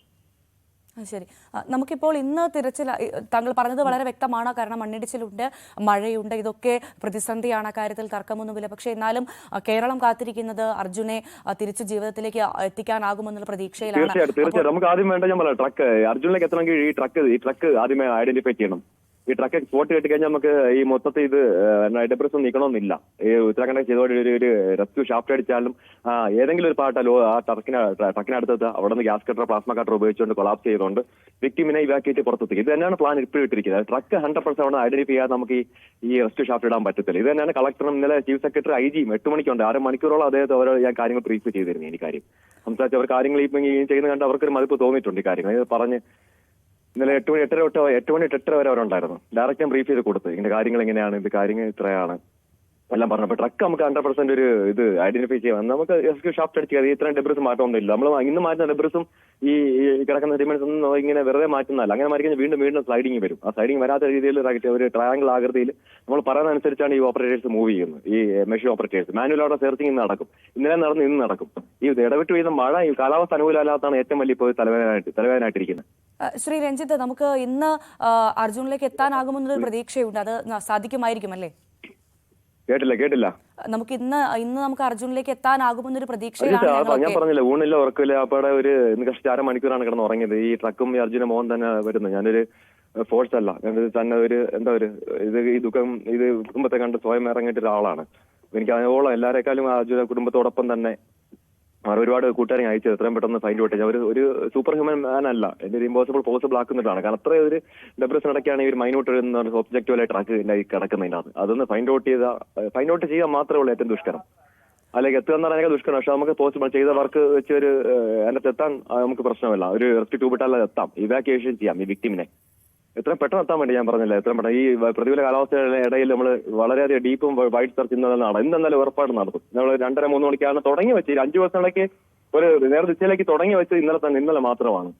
ശരി, നമുക്കിപ്പോൾ ഇന്ന് തിരച്ചിൽ താങ്കൾ പറഞ്ഞത് വളരെ വ്യക്തമാണ്. കാരണം മണ്ണിടിച്ചിലുണ്ട്, മഴയുണ്ട്, ഇതൊക്കെ പ്രതിസന്ധിയാണ്, കാര്യത്തിൽ തർക്കമൊന്നുമില്ല. പക്ഷേ എന്നാലും കേരളം കാത്തിരിക്കുന്നത് അർജുനെ തിരിച്ച് ജീവിതത്തിലേക്ക് എത്തിക്കാനാകുമെന്നുള്ള പ്രതീക്ഷയിലാണ്. തീർച്ചയായിട്ടും നമുക്ക് ആദ്യം വേണ്ട ഞാൻ പറയാം, ട്രക്ക് അർജുനിലേക്ക് എത്തണമെങ്കിൽ ഈ ട്രക്ക് ആദ്യമേ ഐഡന്റിഫൈ ചെയ്യണം. ഈ ട്രക്ക് സ്പോട്ട് കെട്ടി കഴിഞ്ഞാൽ നമുക്ക് ഈ മൊത്തത്തിൽ ഇത് ഡെബ്രിസ് ഒന്നും നീക്കണമെന്നില്ല. ഈ ഉത്തരാഖണ്ഡ് ചെയ്തോടെ ഒരു റെസ്ക്യൂ ഷാഫ്റ്റ് അടിച്ചാലും ഏതെങ്കിലും ഒരു പാർട്ട് ആ ട്രക്കിനടുത്തത് അവിടെ നിന്ന് ഗ്യാസ് കട്ടർ പ്ലാസ്മ കട്ടർ ഉപയോഗിച്ചുകൊണ്ട് കൊളാപ്സ് ചെയ്തുകൊണ്ട് വിക്ടിമിനെ ഇവാക്യുവേറ്റ് പുറത്തെത്തിക്കും. ഇത് തന്നെയാണ് പ്ലാൻ ഇപ്പോൾ ഇട്ടിരിക്കുന്നത്. ട്രക്ക് 100% ഐഡന്റിഫൈ ചെയ്യാതെ നമുക്ക് ഈ റെസ്ക്യൂ ഷാഫ്റ്റ് ഇടാൻ പറ്റത്തില്ല. ഇത് തന്നെയാണ് കളക്ടറും ഇന്നലെ ചീഫ് സെക്രട്ടറി IG 8 മണിക്കുണ്ട്. 6 മണിക്കൂറോളം അദ്ദേഹത്തെ ഓരോ ഞാൻ കാര്യങ്ങൾ ബ്രീഫ് ചെയ്തിരുന്നു. ഈ കാര്യം സംസാരിച്ച് അവർ കാര്യങ്ങൾ ഇപ്പം ചെയ്യുന്ന കണ്ട് അവർക്കൊരു മതിപ്പ് തോന്നിയിട്ടുണ്ട്. ഈ കാര്യങ്ങൾ പറഞ്ഞ് ഇന്നലെ 8 മണി 8:30 വരെ അവരുണ്ടായിരുന്നു. ഡയറക്റ്റ് ഞാൻ ബ്രീഫ് ചെയ്ത് കൊടുത്ത് ഇതിന്റെ കാര്യങ്ങൾ എങ്ങനെയാണ്, ഇത് കാര്യങ്ങൾ ഇത്രയാണ് എല്ലാം പറഞ്ഞപ്പോൾ ട്രക്ക് നമുക്ക് 100% ഒരു ഇത് ഐഡന്റിഫൈ ചെയ്യാം. നമുക്ക് റെസ്ക്യൂ ഷാഫ്റ്റ് അടിച്ച് ഇത്രയും ഡെബ്രിസ് മാറ്റമൊന്നുമില്ല. നമ്മൾ ഇന്ന് മാറ്റുന്ന ഡെബ്രിസും ഈ കിടക്കുന്ന സെഡിമെന്റ്സ് ഒന്നും ഇങ്ങനെ വെറുതെ മാറ്റുന്നതല്ല. അങ്ങനെ മാറ്റി വീണ്ടും സ്ലൈഡിങ് വരും. ആ സ്ലൈഡിങ് വരാത്ത രീതിയിൽ ഒരു ട്രയാങ്കിൾ ആകൃതിയിൽ നമ്മൾ പറയുന്നതനുസരിച്ചാണ് ഈ ഓപ്പറേറ്റേഴ്സ് മൂവ് ചെയ്യുന്നത്. ഈ മെഷീൻ ഓപ്പറേറ്റേഴ്സ് മാനുവൽ അവിടെ സെർച്ചിങ് ഇന്ന് നടക്കും. ഇന്നലെ നടന്ന് ഇന്ന് നടക്കും. ഈ ഇടവിട്ട് വീഴുന്ന മഴ ഈ കാലാവസ്ഥ അനുകൂലമല്ലാത്താണ് ഏറ്റവും വലിയ ഇപ്പോൾ തലവേദനയായിട്ടിരിക്കുന്നത്. ശ്രീ രഞ്ജിത്ത്, നമുക്ക് ഇന്ന് അർജുനിലേക്ക് എത്താനാകുമെന്നൊരു പ്രതീക്ഷയുണ്ട്. അത് സാധിക്കുമായിരിക്കും അല്ലേ? കേട്ടില്ല. നമുക്ക് ഇന്ന് നമുക്ക് അർജുനിലേക്ക് എത്താനാകുമെന്നൊരു പ്രതീക്ഷയിലാണ്. ഞാൻ പറഞ്ഞില്ല, ഊണില്ല ഉറക്കില്ല. അപ്പോടെ ഒരു കഷ്ടി 1/2 മണിക്കൂറാണ് കിടന്ന് ഉറങ്ങിയത്. ഈ ട്രക്കും ഈ അർജുന മോഹൻ തന്നെ വരുന്നത്. ഞാനൊരു ഫോഴ്സ് അല്ല, ഞാനൊരു തന്നെ ഈ ദുഃഖം ഇത് കുടുംബത്തെ കണ്ട് സ്വയം ഇറങ്ങിയിട്ട് ഒരാളാണ്. എനിക്ക് അതോളം എല്ലാവരെക്കാളും അർജുന കുടുംബത്തോടൊപ്പം തന്നെ അവർ ഒരുപാട് കൂട്ടുകാരെ അയച്ചത് എത്രയും പെട്ടെന്ന് ഫൈൻഡ് ഔട്ട് ചെയ്യാം. ഒരു സൂപ്പർ ഹ്യൂമൻ മാൻ അല്ല, എന്റെ ഒരു ഇമ്പോസിബിൾ പോസിബിൾ ആക്കുന്നതാണ്. കാരണം അത്രയും ഒരു ഡെബ്രിസ് നടക്കുകയാണ് ഈ ഒരു മൈന്യൂട്ട് ഒബ്ജക്റ്റീവ് ട്രാക്ക് കിടക്കുന്നതിൻ്റെ അത് അതൊന്ന് ഫൈൻഡ് ഔട്ട് ചെയ്യാൻ മാത്രമേ ഉള്ളൂ ഏറ്റവും ദുഷ്കരം. അല്ലെങ്കിൽ എത്തുക എന്ന് പറഞ്ഞാൽ ദുഷ്കരം. പക്ഷെ നമുക്ക് പോസിബിൾ ചെയ്ത വർക്ക് വെച്ച് ഒരു അതിനകത്ത് എത്താൻ നമുക്ക് പ്രശ്നമില്ല. ഒരു റെസ്ക്യൂ ട്യൂബ് ഇട്ടാൽ എത്താം, ഇവാക്യുവേഷൻ ചെയ്യാം ഈ വിക്ടിമിനെ. എത്രയും പെട്ടെന്ന് എത്താൻ വേണ്ടി ഞാൻ പറഞ്ഞില്ല. എത്രയും പെട്ടെന്ന് ഈ പ്രതികൂല കാലാവസ്ഥയുടെ ഇടയിൽ നമ്മൾ വളരെയധികം ഡീപ്പും വൈഡ് സെർച്ച് ഇന്നതാണ്. എന്തെന്നാലും ഉറപ്പായിട്ട് നടത്തും. നമ്മൾ 2:30-3 മണിക്കാണ് തുടങ്ങി വെച്ച് 5 ദിവസങ്ങളിലേക്ക് ഒരു നേർദിശയിലേക്ക് തുടങ്ങി വെച്ചത് ഇന്നലെ മാത്രമാണ്.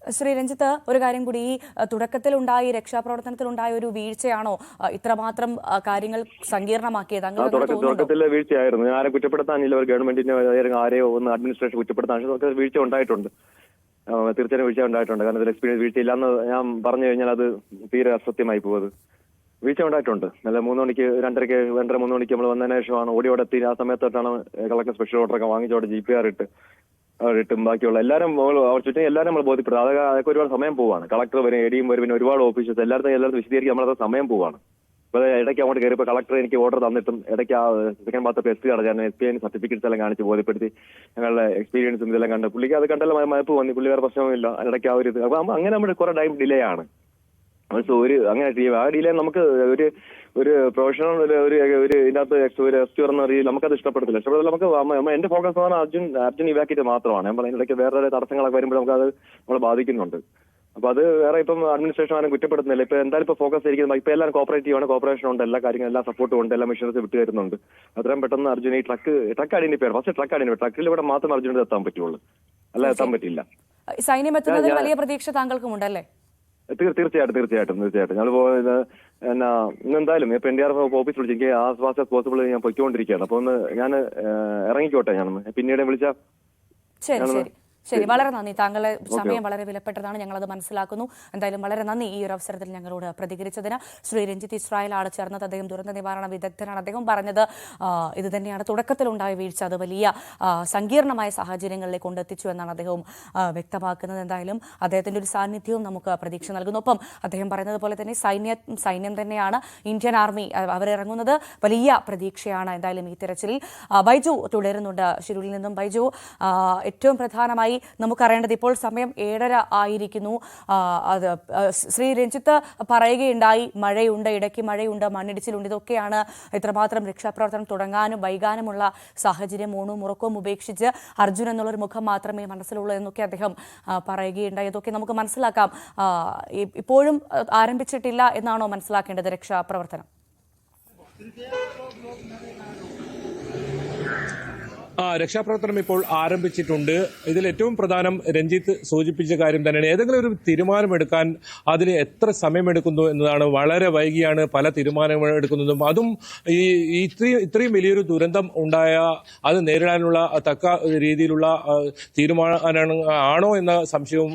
ശ്രീ രഞ്ജിത്ത്, ഒരു കാര്യം കൂടി, ഈ തുടക്കത്തിലുണ്ടായി രക്ഷാപ്രവർത്തനത്തിലുണ്ടായ ഒരു വീഴ്ചയാണോ ഇത്രമാത്രം കാര്യങ്ങൾ സങ്കീർണമാക്കിയത്? തുടക്കത്തിലെ വീഴ്ചയായിരുന്നു. ഞാൻ ആരെ കുറ്റപ്പെടുത്താനില്ല. ഒരു ഗവൺമെന്റിനെ ആരെയോ ഒന്ന് അഡ്മിനിസ്ട്രേഷൻ കുറ്റപ്പെടുത്താൻ വീഴ്ച ഉണ്ടായിട്ടുണ്ട്. തീർച്ചയായും വീഴ്ച ഉണ്ടായിട്ടുണ്ട്. കാരണം ഇതിൽ എക്സ്പീരിയൻസ് വീഴ്ചയില്ലാന്ന് ഞാൻ പറഞ്ഞു കഴിഞ്ഞാൽ അത് തീരെ അസത്യമായി പോകുന്നത്. വീഴ്ച ഉണ്ടായിട്ടുണ്ട്. നല്ല 3 മണിക്ക് 2:30-3 മണിക്ക് നമ്മൾ വന്നതിന് ശേഷമാണ് ഓടി എത്തി. ആ സമയത്തൊട്ടാണ് കളക്ടർ സ്പെഷ്യൽ ഓർഡറൊക്കെ വാങ്ങിച്ചോടെ GPR ഇട്ടും ബാക്കിയുള്ള എല്ലാവരും അവർ ചുറ്റും എല്ലാവരും നമ്മൾ ബോധ്യപ്പെടും. അതൊക്കെ ഒരുപാട് സമയം പോവാണ്. കളക്ടർ വരും, ADM വരും, പിന്നെ ഒരുപാട് ഓഫീസേഴ്സ് എല്ലാവരും വിശദീകരിക്കാൻ നമ്മളത് സമയം പോവാണ്. അപ്പോൾ ഇടയ്ക്ക് അങ്ങോട്ട് കയറിയപ്പോൾ കളക്ടർ എനിക്ക് ഓർഡർ തന്നിട്ടും ഇടയ്ക്ക് ആ സെക്കൻഡ് ഭാഗത്ത് SP അടച്ചാൽ SP സർട്ടിഫിക്കറ്റ്സ് എല്ലാം കാണിച്ച് ബോധ്യപ്പെടുത്തി ഞങ്ങളുടെ എക്സ്പീരിയൻസും ഇതെല്ലാം കണ്ട് പുള്ളിക്ക് അത് കണ്ടല്ലോ മയപ്പ് വന്നി. പുള്ളി വേറെ പ്രശ്നമില്ല. ഇടയ്ക്ക് ആ ഒരു ഇത് അപ്പം അങ്ങനെ നമ്മുടെ കുറെ ടൈം ഡിലേ ആണ്. സോ അങ്ങനെ ആ ഡിലേ നമുക്ക് ഒരു പ്രൊഫഷണൽ ഒരു ഇതിനകത്ത് ഒരു എക്സ്ക്യൂർ എന്ന രീതിയിൽ നമുക്കത് ഇഷ്ടപ്പെടത്തില്ല. നമുക്ക് എന്റെ ഫോക്കസ് എന്ന് പറഞ്ഞാൽ അർജുൻ ഇവാക്യുവേറ്റ് മാത്രമാണ്. ഞാൻ പറയുന്നത് ഇടയ്ക്ക് വേറെ തടസ്സങ്ങളൊക്കെ വരുമ്പോൾ നമുക്കത് നമ്മളെ ബാധിക്കുന്നുണ്ട്. അപ്പൊ അത് വേറെ ഇപ്പം അഡ്മിനിസ്ട്രേഷൻ ആരും കുറ്റപ്പെടുത്തുന്നില്ല. ഇപ്പൊ എന്തായാലും ഇപ്പൊ ഫോക്കസ് ചെയ്തിരിക്കുന്നത് ഇപ്പൊ എല്ലാവരും കോപ്പറേറ്റീവ് ആണ്, കോപ്പറേഷൻ ഉണ്ട്, എല്ലാ കാര്യങ്ങളും എല്ലാ സപ്പോർട്ടും ഉണ്ട്, എല്ലാ മെഷീൻസ് വിട്ടു തരുന്നുണ്ട്. അത്രയും പെട്ടെന്ന് അർജുൻ ഈ truck identify first truck identify ട്രക്കിൽ ഇവിടെ മാത്രം അർജുനോട് എത്താൻ പറ്റുള്ളൂ, അല്ല എത്താൻ പറ്റില്ല. സൈന്യം എത്തുന്നതിൽ വലിയ പ്രതീക്ഷ താങ്കൾക്കുമുണ്ടല്ലേ? തീർച്ചയായിട്ടും ഞങ്ങൾ എന്നാ ഇന്നെന്തായാലും ഇപ്പൊ NDRF ഓഫീസ് വിളിച്ചു, എനിക്ക് ആസ് ഫാസ്റ്റ് ആസ് പോസിബിൾ ഞാൻ പൊയ്ക്കൊണ്ടിരിക്കുകയാണ്. അപ്പൊ ഒന്ന് ഞാൻ ഇറങ്ങിക്കോട്ടെ, ഞാനൊന്ന് പിന്നീട് വിളിച്ചാ. ശരി, വളരെ നന്ദി. താങ്കളുടെ സമയം വളരെ വിലപ്പെട്ടതാണ്, ഞങ്ങളത് മനസ്സിലാക്കുന്നു. എന്തായാലും വളരെ നന്ദി ഈ ഒരു അവസരത്തിൽ ഞങ്ങളോട് പ്രതികരിച്ചതിന്. ശ്രീ രഞ്ജിത്ത് ഇസ്രായേലാണ് ചേർന്നത്. അദ്ദേഹം ദുരന്ത നിവാരണ വിദഗ്ധനാണ്. അദ്ദേഹം പറഞ്ഞത് ഇത് തന്നെയാണ്, തുടക്കത്തിലുണ്ടായ വീഴ്ച അത് വലിയ സങ്കീർണമായ സാഹചര്യങ്ങളിലേക്ക് കൊണ്ടെത്തിച്ചു എന്നാണ് അദ്ദേഹവും വ്യക്തമാക്കുന്നത്. എന്തായാലും അദ്ദേഹത്തിന്റെ ഒരു സാന്നിധ്യവും നമുക്ക് പ്രതീക്ഷ നൽകുന്നു. ഒപ്പം അദ്ദേഹം പറയുന്നത് പോലെ തന്നെ സൈന്യം തന്നെയാണ്, ഇന്ത്യൻ ആർമി അവരിറങ്ങുന്നത് വലിയ പ്രതീക്ഷയാണ് എന്തായാലും ഈ തെരച്ചിലിൽ. ബൈജു തുടരുന്നുണ്ട് ഷിരൂരിൽ നിന്നും. ബൈജു, ഏറ്റവും പ്രധാനമായി നമുക്കറിയേണ്ടത് ഇപ്പോൾ സമയം 7:30 ആയിരിക്കുന്നു. അത് ശ്രീ രഞ്ജിത്ത് പറയുകയുണ്ടായി, മഴയുണ്ട്, ഇടയ്ക്ക് മഴയുണ്ട്, മണ്ണിടിച്ചിലുണ്ട്. ഇതൊക്കെയാണ് ഇത്രമാത്രം രക്ഷാപ്രവർത്തനം തുടങ്ങാനും വൈകാനുമുള്ള സാഹചര്യം. ഊണും ഉറക്കവും ഉപേക്ഷിച്ച് അർജുൻ എന്നുള്ളൊരു മുഖം മാത്രമേ മനസ്സിലുള്ളൂ എന്നൊക്കെ അദ്ദേഹം പറയുകയുണ്ടായി. ഇതൊക്കെ നമുക്ക് മനസ്സിലാക്കാം. ഇപ്പോഴും ആരംഭിച്ചിട്ടില്ല എന്നാണോ മനസ്സിലാക്കേണ്ടത് രക്ഷാപ്രവർത്തനം? രക്ഷാപ്രവർത്തനം ഇപ്പോൾ ആരംഭിച്ചിട്ടുണ്ട്. ഇതിൽ ഏറ്റവും പ്രധാനം രഞ്ജിത്ത് സൂചിപ്പിച്ച കാര്യം തന്നെയാണ്. ഏതെങ്കിലും ഒരു തീരുമാനമെടുക്കാൻ അതിന് എത്ര സമയമെടുക്കുന്നു എന്നതാണ്. വളരെ വൈകിയാണ് പല തീരുമാനങ്ങൾ എടുക്കുന്നതും. അതും ഇത്രയും വലിയൊരു ദുരന്തം ഉണ്ടായ അത് നേരിടാനുള്ള തക്ക രീതിയിലുള്ള തീരുമാനം ആണോ എന്ന സംശയവും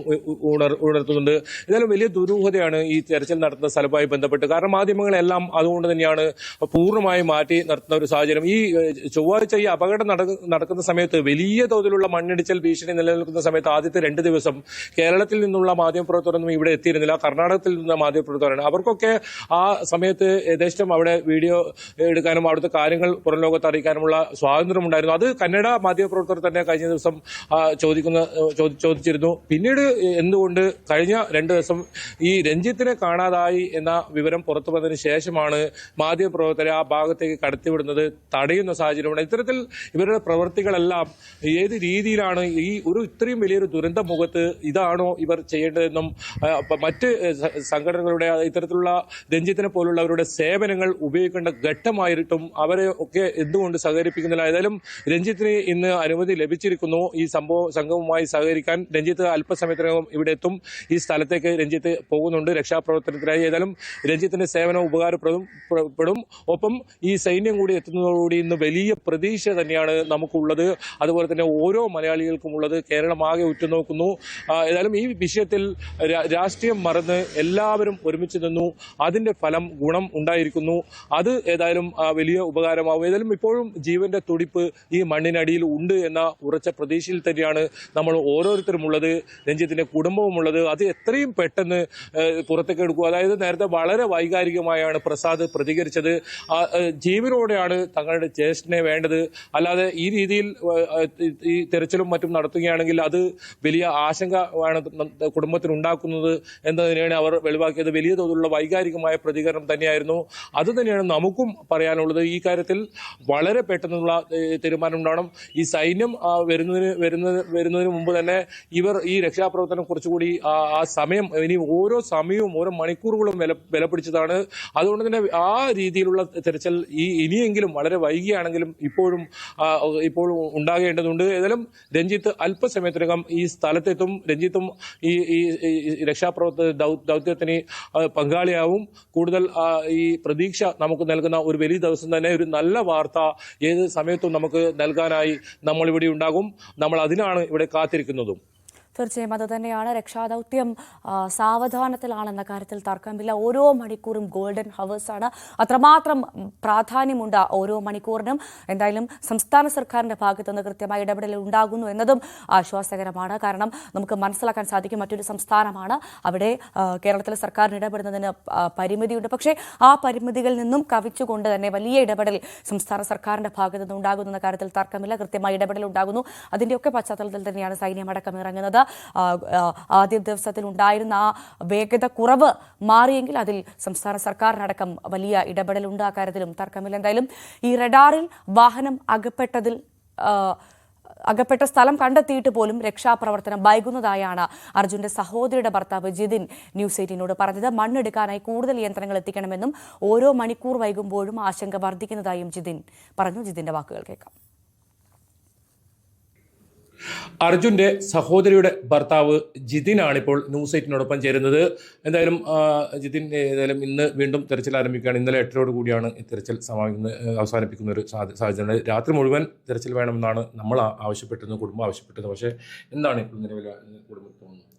ഉണർത്തുന്നുണ്ട്. ഏതായാലും വലിയ ദുരൂഹതയാണ് ഈ തെരച്ചിൽ നടത്തുന്ന സ്ഥലവുമായി ബന്ധപ്പെട്ട്. കാരണം മാധ്യമങ്ങളെല്ലാം അതുകൊണ്ട് തന്നെയാണ് പൂർണ്ണമായി മാറ്റി നിർത്തുന്ന ഒരു സാഹചര്യം. ഈ ചൊവ്വാഴ്ച ഈ അപകടം നടക്കുന്ന സമയത്ത് വലിയ തോതിലുള്ള മണ്ണിടിച്ചൽ ഭീഷണി നിലനിൽക്കുന്ന സമയത്ത് ആദ്യത്തെ 2 ദിവസം കേരളത്തിൽ നിന്നുള്ള മാധ്യമപ്രവർത്തകരൊന്നും ഇവിടെ എത്തിയിരുന്നില്ല. കർണാടകത്തിൽ നിന്ന മാധ്യമപ്രവർത്തകരാണ്. അവർക്കൊക്കെ ആ സമയത്ത് യഥേഷ്ടം അവിടെ വീഡിയോ എടുക്കാനും അവിടുത്തെ കാര്യങ്ങൾ പുറം ലോകത്ത് അറിയിക്കാനുമുള്ള സ്വാതന്ത്ര്യമുണ്ടായിരുന്നു. അത് കന്നഡ മാധ്യമപ്രവർത്തകർ തന്നെ കഴിഞ്ഞ ദിവസം ചോദിച്ചിരുന്നു. പിന്നീട് എന്തുകൊണ്ട് കഴിഞ്ഞ 2 ദിവസം ഈ രഞ്ജിത്തിനെ കാണാതായി എന്ന വിവരം പുറത്തു വന്നതിന് ശേഷമാണ് മാധ്യമപ്രവർത്തകരെ ആ ഭാഗത്തേക്ക് കടത്തിവിടുന്നത് തടയുന്ന സാഹചര്യമുണ്ട്. ഇത്തരത്തിൽ ഇവരുടെ പ്രവൃത്തികളെല്ലാം ഏത് രീതിയിലാണ് ഈ ഇത്രയും വലിയൊരു ദുരന്ത മുഖത്ത് ഇതാണോ ഇവർ ചെയ്യേണ്ടതെന്നും മറ്റ് സംഘടനകളുടെ ഇത്തരത്തിലുള്ള രഞ്ജിത്തിനെ പോലുള്ളവരുടെ സേവനങ്ങൾ ഉപയോഗിക്കേണ്ട ഘട്ടമായിട്ടും അവരെ ഒക്കെ എന്തുകൊണ്ട് സഹകരിപ്പിക്കുന്നില്ല? ഏതായാലും രഞ്ജിത്തിന് ഇന്ന് അനുമതി ലഭിച്ചിരിക്കുന്നു ഈ സംഘവുമായി സഹകരിക്കാൻ. രഞ്ജിത്ത് അല്പസമയത്തിനകം ഇവിടെ എത്തും. ഈ സ്ഥലത്തേക്ക് രഞ്ജിത്ത് പോകുന്നുണ്ട് രക്ഷാപ്രവർത്തനത്തിനായി. ഏതായാലും രഞ്ജിത്തിന്റെ സേവനം ഉപകാരപ്പെടും. ഒപ്പം ഈ സൈന്യം കൂടി എത്തുന്നതോടുകൂടി ഇന്ന് വലിയ പ്രതീക്ഷ തന്നെയാണ് നമുക്കുള്ളത്. അതുപോലെ തന്നെ ഓരോ മലയാളികൾക്കും ഉള്ളത്. കേരളമാകെ ഉറ്റുനോക്കുന്നു. ഏതായാലും ഈ വിഷയത്തിൽ രാഷ്ട്രീയം മറന്ന് എല്ലാവരും ഒരുമിച്ച് നിന്നു. അതിന്റെ ഫലം ഗുണം ഉണ്ടായിരിക്കുന്നു. അത് ഏതായാലും വലിയ ഉപകാരമാവും. ഏതായാലും ഇപ്പോഴും ജീവന്റെ തുടിപ്പ് ഈ മണ്ണിനടിയിൽ ഉണ്ട് എന്ന ഉറച്ച പ്രതീക്ഷയിൽ തന്നെയാണ് നമ്മൾ ഓരോരുത്തരും ഉള്ളത്. രഞ്ജിത്തിന്റെ കുടുംബവും ഉള്ളത്. അത് എത്രയും പെട്ടെന്ന് പുറത്തേക്ക് എടുക്കുക. അതായത് നേരത്തെ വളരെ വൈകാരികമായാണ് പ്രസാദ് പ്രതികരിച്ചത്. ജീവനോടെയാണ് തങ്ങളുടെ ജ്യേഷ്ഠനെ വേണ്ടത്, അല്ലാതെ ഈ രീതിയിൽ ഈ തെരച്ചിലും മറ്റും നടത്തുകയാണെങ്കിൽ അത് വലിയ ആശങ്ക ആണ് കുടുംബത്തിന് ഉണ്ടാക്കുന്നത് എന്നതിനെയാണ് അവർ വെളിവാക്കിയത്. വലിയ തോതിലുള്ള വൈകാരികമായ പ്രതികരണം തന്നെയായിരുന്നു. അത് തന്നെയാണ് നമുക്കും പറയാനുള്ളത്. ഈ കാര്യത്തിൽ വളരെ പെട്ടെന്നുള്ള തീരുമാനം ഉണ്ടാവണം. ഈ സൈന്യം വരുന്നതിന് മുമ്പ് തന്നെ ഇവർ ഈ രക്ഷാപ്രവർത്തനം കുറച്ചുകൂടി ആ സമയം ഇനി ഓരോ സമയവും ഓരോ മണിക്കൂറുകളും വിലപിടിച്ചതാണ്. അതുകൊണ്ട് തന്നെ ആ രീതിയിലുള്ള തെരച്ചിൽ ഇനിയെങ്കിലും വളരെ വൈകിയാണെങ്കിലും ഇപ്പോഴും ഉണ്ടാകേണ്ടതുണ്ട്. ഏതായാലും രഞ്ജിത്ത് അല്പസമയത്തിനകം ഈ സ്ഥലത്തെത്തും. രഞ്ജിത്തും ഈ രക്ഷാപ്രവർത്തന ദൗത്യത്തിന് പങ്കാളിയാവും. കൂടുതൽ ഈ പ്രതീക്ഷ നമുക്ക് നൽകുന്ന ഒരു വലിയ ദിവസം തന്നെ, ഒരു നല്ല വാർത്ത ഏത് സമയത്തും നമുക്ക് നൽകാനായി നമ്മളിവിടെ ഉണ്ടാകും. നമ്മൾ അതിനാണ് ഇവിടെ കാത്തിരിക്കുന്നതും. തീർച്ചയായും അത് തന്നെയാണ്. രക്ഷാദൗത്യം സാവധാനത്തിലാണെന്ന കാര്യത്തിൽ തർക്കമില്ല. ഓരോ മണിക്കൂറും ഗോൾഡൻ ഹവേഴ്സാണ്. അത്രമാത്രം പ്രാധാന്യമുണ്ട് ഓരോ മണിക്കൂറിനും. എന്തായാലും സംസ്ഥാന സർക്കാരിൻ്റെ ഭാഗത്തുനിന്ന് കൃത്യമായ ഇടപെടൽ ഉണ്ടാകുന്നു എന്നതും ആശ്വാസകരമാണ്. കാരണം നമുക്ക് മനസ്സിലാക്കാൻ സാധിക്കും മറ്റൊരു സംസ്ഥാനമാണ്. അവിടെ കേരളത്തിലെ സർക്കാരിന് ഇടപെടുന്നതിന് പരിമിതിയുണ്ട്. പക്ഷേ ആ പരിമിതികളിൽ നിന്നും കവിച്ചുകൊണ്ട് തന്നെ വലിയ ഇടപെടൽ സംസ്ഥാന സർക്കാരിൻ്റെ ഭാഗത്തുനിന്ന് ഉണ്ടാകുന്ന കാര്യത്തിൽ തർക്കമില്ല. കൃത്യമായ ഇടപെടൽ ഉണ്ടാകുന്നു. അതിൻ്റെയൊക്കെ പശ്ചാത്തലത്തിൽ തന്നെയാണ് സൈന്യമടക്കം ഇറങ്ങുന്നത്. ആദ്യ ദിവസത്തിൽ ഉണ്ടായിരുന്ന ആ വേഗത കുറവ് മാറിയെങ്കിൽ അതിൽ സംസ്ഥാന സർക്കാരിനടക്കം വലിയ ഇടപെടലുണ്ട്. ആ കാര്യത്തിലും തർക്കമില്ല. എന്തായാലും ഈ റഡാറിൽ വാഹനം അകപ്പെട്ടതിൽ അകപ്പെട്ട സ്ഥലം കണ്ടെത്തിയിട്ട് പോലും രക്ഷാപ്രവർത്തനം വൈകുന്നതായാണ് അർജുന്റെ സഹോദരിയുടെ ഭർത്താവ് ജിതിൻ ന്യൂസ് 18നോട് പറഞ്ഞത്. മണ്ണെടുക്കാനായി കൂടുതൽ യന്ത്രങ്ങൾ എത്തിക്കണമെന്നും ഓരോ മണിക്കൂർ വൈകുമ്പോഴും ആശങ്ക വർദ്ധിക്കുന്നതായും ജിതിൻ പറഞ്ഞു. ജിതിന്റെ വാക്കുകൾ കേൾക്കാം. അർജുന്റെ സഹോദരിയുടെ ഭർത്താവ് ജിതിനാണ് ഇപ്പോൾ ന്യൂസ് 18നോടൊപ്പം ചേരുന്നത്. എന്തായാലും ജിതിൻ ഏതായാലും ഇന്ന് വീണ്ടും തെരച്ചിൽ ആരംഭിക്കുകയാണ്. ഇന്നലെ 8 കൂടിയാണ് ഈ തെരച്ചിൽ അവസാനിപ്പിക്കുന്ന ഒരു സാഹചര്യം. രാത്രി മുഴുവൻ തെരച്ചിൽ വേണമെന്നാണ് നമ്മൾ ആവശ്യപ്പെട്ടിരുന്നത്, കുടുംബം ആവശ്യപ്പെട്ടത്. പക്ഷേ എന്താണ് ഇപ്പോൾ നിലവിൽ കുടുംബം തോന്നുന്നത്?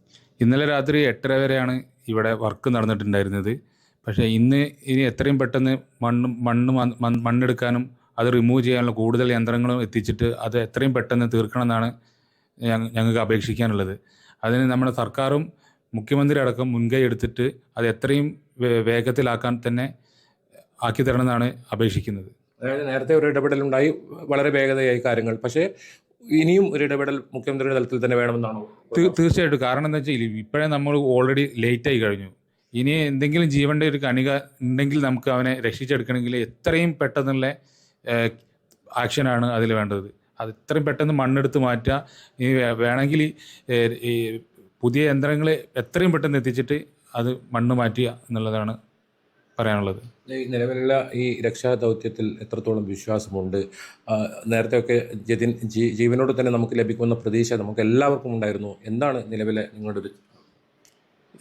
ഇന്നലെ രാത്രി 8:30 വരെയാണ് ഇവിടെ വർക്ക് നടന്നിട്ടുണ്ടായിരുന്നത്. പക്ഷേ ഇനി എത്രയും പെട്ടെന്ന് മണ്ണെടുക്കാനും അത് റിമൂവ് ചെയ്യാനുള്ള കൂടുതൽ യന്ത്രങ്ങളും എത്തിച്ചിട്ട് അത് എത്രയും പെട്ടെന്ന് തീർക്കണമെന്നാണ് ഞങ്ങൾക്ക് അപേക്ഷിക്കാനുള്ളത്. അതിന് നമ്മുടെ സർക്കാരും മുഖ്യമന്ത്രി അടക്കം മുൻകൈ എടുത്തിട്ട് അത് എത്രയും വേഗത്തിലാക്കാൻ തന്നെ ആക്കി തരണമെന്നാണ് അപേക്ഷിക്കുന്നത്. അതായത് നേരത്തെ ഒരു ഇടപെടലുണ്ടായി, വളരെ വേഗതയായി കാര്യങ്ങൾ. പക്ഷേ ഇനിയും ഒരു ഇടപെടൽ മുഖ്യമന്ത്രിയുടെ തലത്തിൽ തന്നെ വേണമെന്നാണോ? തീർച്ചയായിട്ടും. കാരണം എന്താ വെച്ചാൽ ഇപ്പോഴേ നമ്മൾ ഓൾറെഡി ലേറ്റായി കഴിഞ്ഞു. ഇനി എന്തെങ്കിലും ജീവൻ്റെ ഒരു കണിക ഉണ്ടെങ്കിൽ നമുക്ക് അവനെ രക്ഷിച്ചെടുക്കണമെങ്കിൽ എത്രയും പെട്ടെന്നുള്ള ആക്ഷനാണ് അതിൽ വേണ്ടത്. അത് എത്രയും പെട്ടെന്ന് മണ്ണെടുത്ത് മാറ്റുക. ഇനി വേണമെങ്കിൽ ഈ പുതിയ യന്ത്രങ്ങൾ എത്രയും പെട്ടെന്ന് എത്തിച്ചിട്ട് അത് മണ്ണ് മാറ്റുക എന്നുള്ളതാണ് പറയാനുള്ളത്. നിലവിലുള്ള ഈ രക്ഷാദൗത്യത്തിൽ എത്രത്തോളം വിശ്വാസമുണ്ട്? നേരത്തെയൊക്കെ ജിതിൻ ജീവനോട് തന്നെ നമുക്ക് ലഭിക്കുന്ന പ്രതീക്ഷ നമുക്ക് എല്ലാവർക്കും ഉണ്ടായിരുന്നു. എന്താണ് നിലവിലെ നിങ്ങളുടെ ഒരു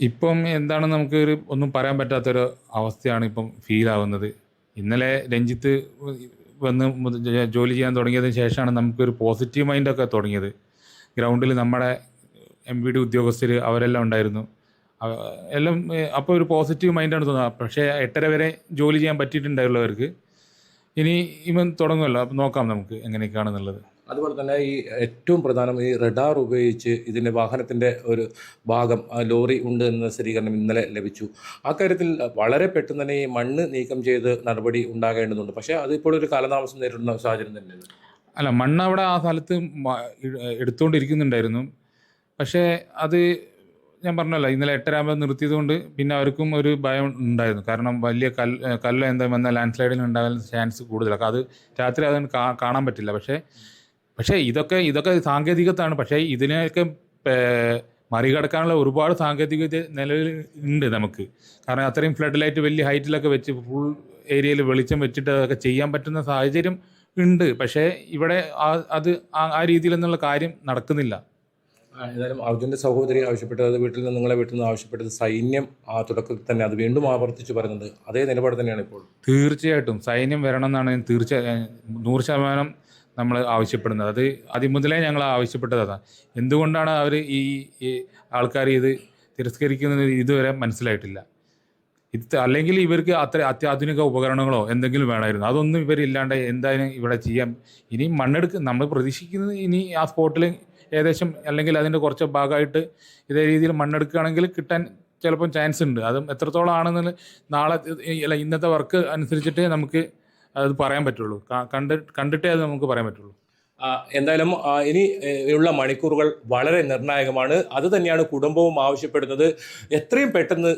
ഇപ്പം എന്താണ് നമുക്ക് ഒന്നും പറയാൻ പറ്റാത്തൊരു അവസ്ഥയാണ് ഇപ്പം ഫീൽ ആവുന്നത്. ഇന്നലെ രഞ്ജിത്ത് വന്ന് ജോലി ചെയ്യാൻ തുടങ്ങിയതിന് ശേഷമാണ് നമുക്കൊരു പോസിറ്റീവ് മൈൻഡൊക്കെ തുടങ്ങിയത്. ഗ്രൗണ്ടിൽ നമ്മുടെ MVD ഉദ്യോഗസ്ഥർ അവരെല്ലാം ഉണ്ടായിരുന്നു. എല്ലാം അപ്പോൾ ഒരു പോസിറ്റീവ് മൈൻഡാണ് തോന്നുന്നത്. പക്ഷേ 8:30 വരെ ജോലി ചെയ്യാൻ പറ്റിയിട്ടുണ്ടായുള്ളവർക്ക് ഇനി ഇവൻ തുടങ്ങുമല്ലോ, അപ്പം നോക്കാം നമുക്ക് എങ്ങനെയൊക്കെയാണെന്നുള്ളത്. അതുപോലെ തന്നെ ഈ ഏറ്റവും പ്രധാനം ഈ റഡാർ ഉപയോഗിച്ച് ഇതിൻ്റെ വാഹനത്തിൻ്റെ ഒരു ഭാഗം ലോറി ഉണ്ട് എന്ന സ്ഥിരീകരണം ഇന്നലെ ലഭിച്ചു. ആ കാര്യത്തിൽ വളരെ പെട്ടെന്ന് തന്നെ ഈ മണ്ണ് നീക്കം ചെയ്ത് നടപടി ഉണ്ടാകേണ്ടതുണ്ട്. പക്ഷേ അതിപ്പോൾ ഒരു കാലതാമസം നേരിടുന്ന സാഹചര്യം തന്നെയാണ്. അല്ല, മണ്ണ് അവിടെ ആ സ്ഥലത്ത് എടുത്തുകൊണ്ടിരിക്കുന്നുണ്ടായിരുന്നു. പക്ഷേ അത് ഞാൻ പറഞ്ഞല്ലോ, ഇന്നലെ 8:30 ആകുമ്പോൾ നിർത്തിയത് കൊണ്ട് പിന്നെ അവർക്കും ഒരു ഭയം ഉണ്ടായിരുന്നു. കാരണം വലിയ കല്ല് എന്താ വന്നാൽ ലാൻഡ് സ്ലൈഡിൽ ഉണ്ടാകാൻ ചാൻസ് കൂടുതലാണ്. അത് രാത്രി അതൊന്നും കാണാൻ പറ്റില്ല. പക്ഷേ ഇതൊക്കെ സാങ്കേതികത്താണ്. പക്ഷേ ഇതിനെയൊക്കെ മറികടക്കാനുള്ള ഒരുപാട് സാങ്കേതികത നിലവിൽ ഉണ്ട് നമുക്ക്. കാരണം അത്രയും ഫ്ലഡ് ലൈറ്റ് വലിയ ഹൈറ്റിലൊക്കെ വെച്ച് ഫുൾ ഏരിയയിൽ വെളിച്ചം വെച്ചിട്ട് അതൊക്കെ ചെയ്യാൻ പറ്റുന്ന സാഹചര്യം ഉണ്ട്. പക്ഷേ ഇവിടെ അത് ആ രീതിയിലെന്നുള്ള കാര്യം നടക്കുന്നില്ല. ഏതായാലും അർജുൻ്റെ സഹോദരി ആവശ്യപ്പെട്ടത്, നിങ്ങളെ വീട്ടിൽ നിന്ന് ആവശ്യപ്പെട്ടത് സൈന്യം ആ തുടക്കത്തിൽ തന്നെ അത് വീണ്ടും ആവർത്തിച്ച് പറയുന്നത് അതേ നിലപാട് തന്നെയാണ് ഇപ്പോൾ. തീർച്ചയായിട്ടും സൈന്യം വരണം എന്നാണ് 100% നമ്മൾ ആവശ്യപ്പെടുന്നത്. അത് ആദ്യം മുതലേ ഞങ്ങൾ ആവശ്യപ്പെട്ടതാണ്. എന്തുകൊണ്ടാണ് അവർ ഈ ആൾക്കാർ ഇത് തിരസ്കരിക്കുന്നത് ഇതുവരെ മനസ്സിലായിട്ടില്ല. അല്ലെങ്കിൽ ഇവർക്ക് അത്ര അത്യാധുനിക ഉപകരണങ്ങളോ എന്തെങ്കിലും വേണമായിരുന്നു. അതൊന്നും ഇവരില്ലാണ്ട് എന്തായാലും ഇവിടെ ചെയ്യാം. ഇനി നമ്മൾ പ്രതീക്ഷിക്കുന്നത് ഇനി ആ സ്പോട്ടിൽ ഏകദേശം അല്ലെങ്കിൽ അതിൻ്റെ കുറച്ച് ഭാഗമായിട്ട് ഇതേ രീതിയിൽ മണ്ണെടുക്കുകയാണെങ്കിൽ കിട്ടാൻ ചിലപ്പം ചാൻസ് ഉണ്ട്. അതും എത്രത്തോളം ആണെന്ന് നാളെ ഇന്നത്തെ വർക്ക് അനുസരിച്ചിട്ടേ നമുക്ക് അത് പറയാൻ പറ്റുള്ളൂ. കണ്ടിട്ടേ അത് നമുക്ക് പറയാൻ പറ്റുള്ളൂ. എന്തായാലും ഇനി ഉള്ള മണിക്കൂറുകൾ വളരെ നിർണായകമാണ്. അത് തന്നെയാണ് കുടുംബവും ആവശ്യപ്പെടുന്നത്. എത്രയും പെട്ടെന്ന്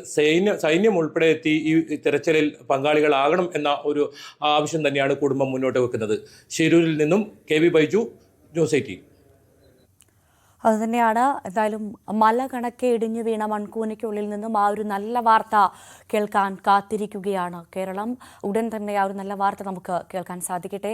സൈന്യം ഉൾപ്പെടെ എത്തി ഈ തെരച്ചിലിൽ പങ്കാളികളാകണം എന്ന ഒരു ആവശ്യം തന്നെയാണ് കുടുംബം മുന്നോട്ട് വെക്കുന്നത്. ശിരൂരിൽ നിന്നും KV ബൈജു, ന്യൂസ് 18. അതുതന്നെയാണ്. എന്തായാലും മല കണക്കെ ഇടിഞ്ഞു വീണ മൺകൂനയ്ക്കുള്ളിൽ നിന്നും ആ ഒരു നല്ല വാർത്ത കേൾക്കാൻ കാത്തിരിക്കുകയാണ് കേരളം. ഉടൻ തന്നെ ആ ഒരു നല്ല വാർത്ത നമുക്ക് കേൾക്കാൻ സാധിക്കട്ടെ.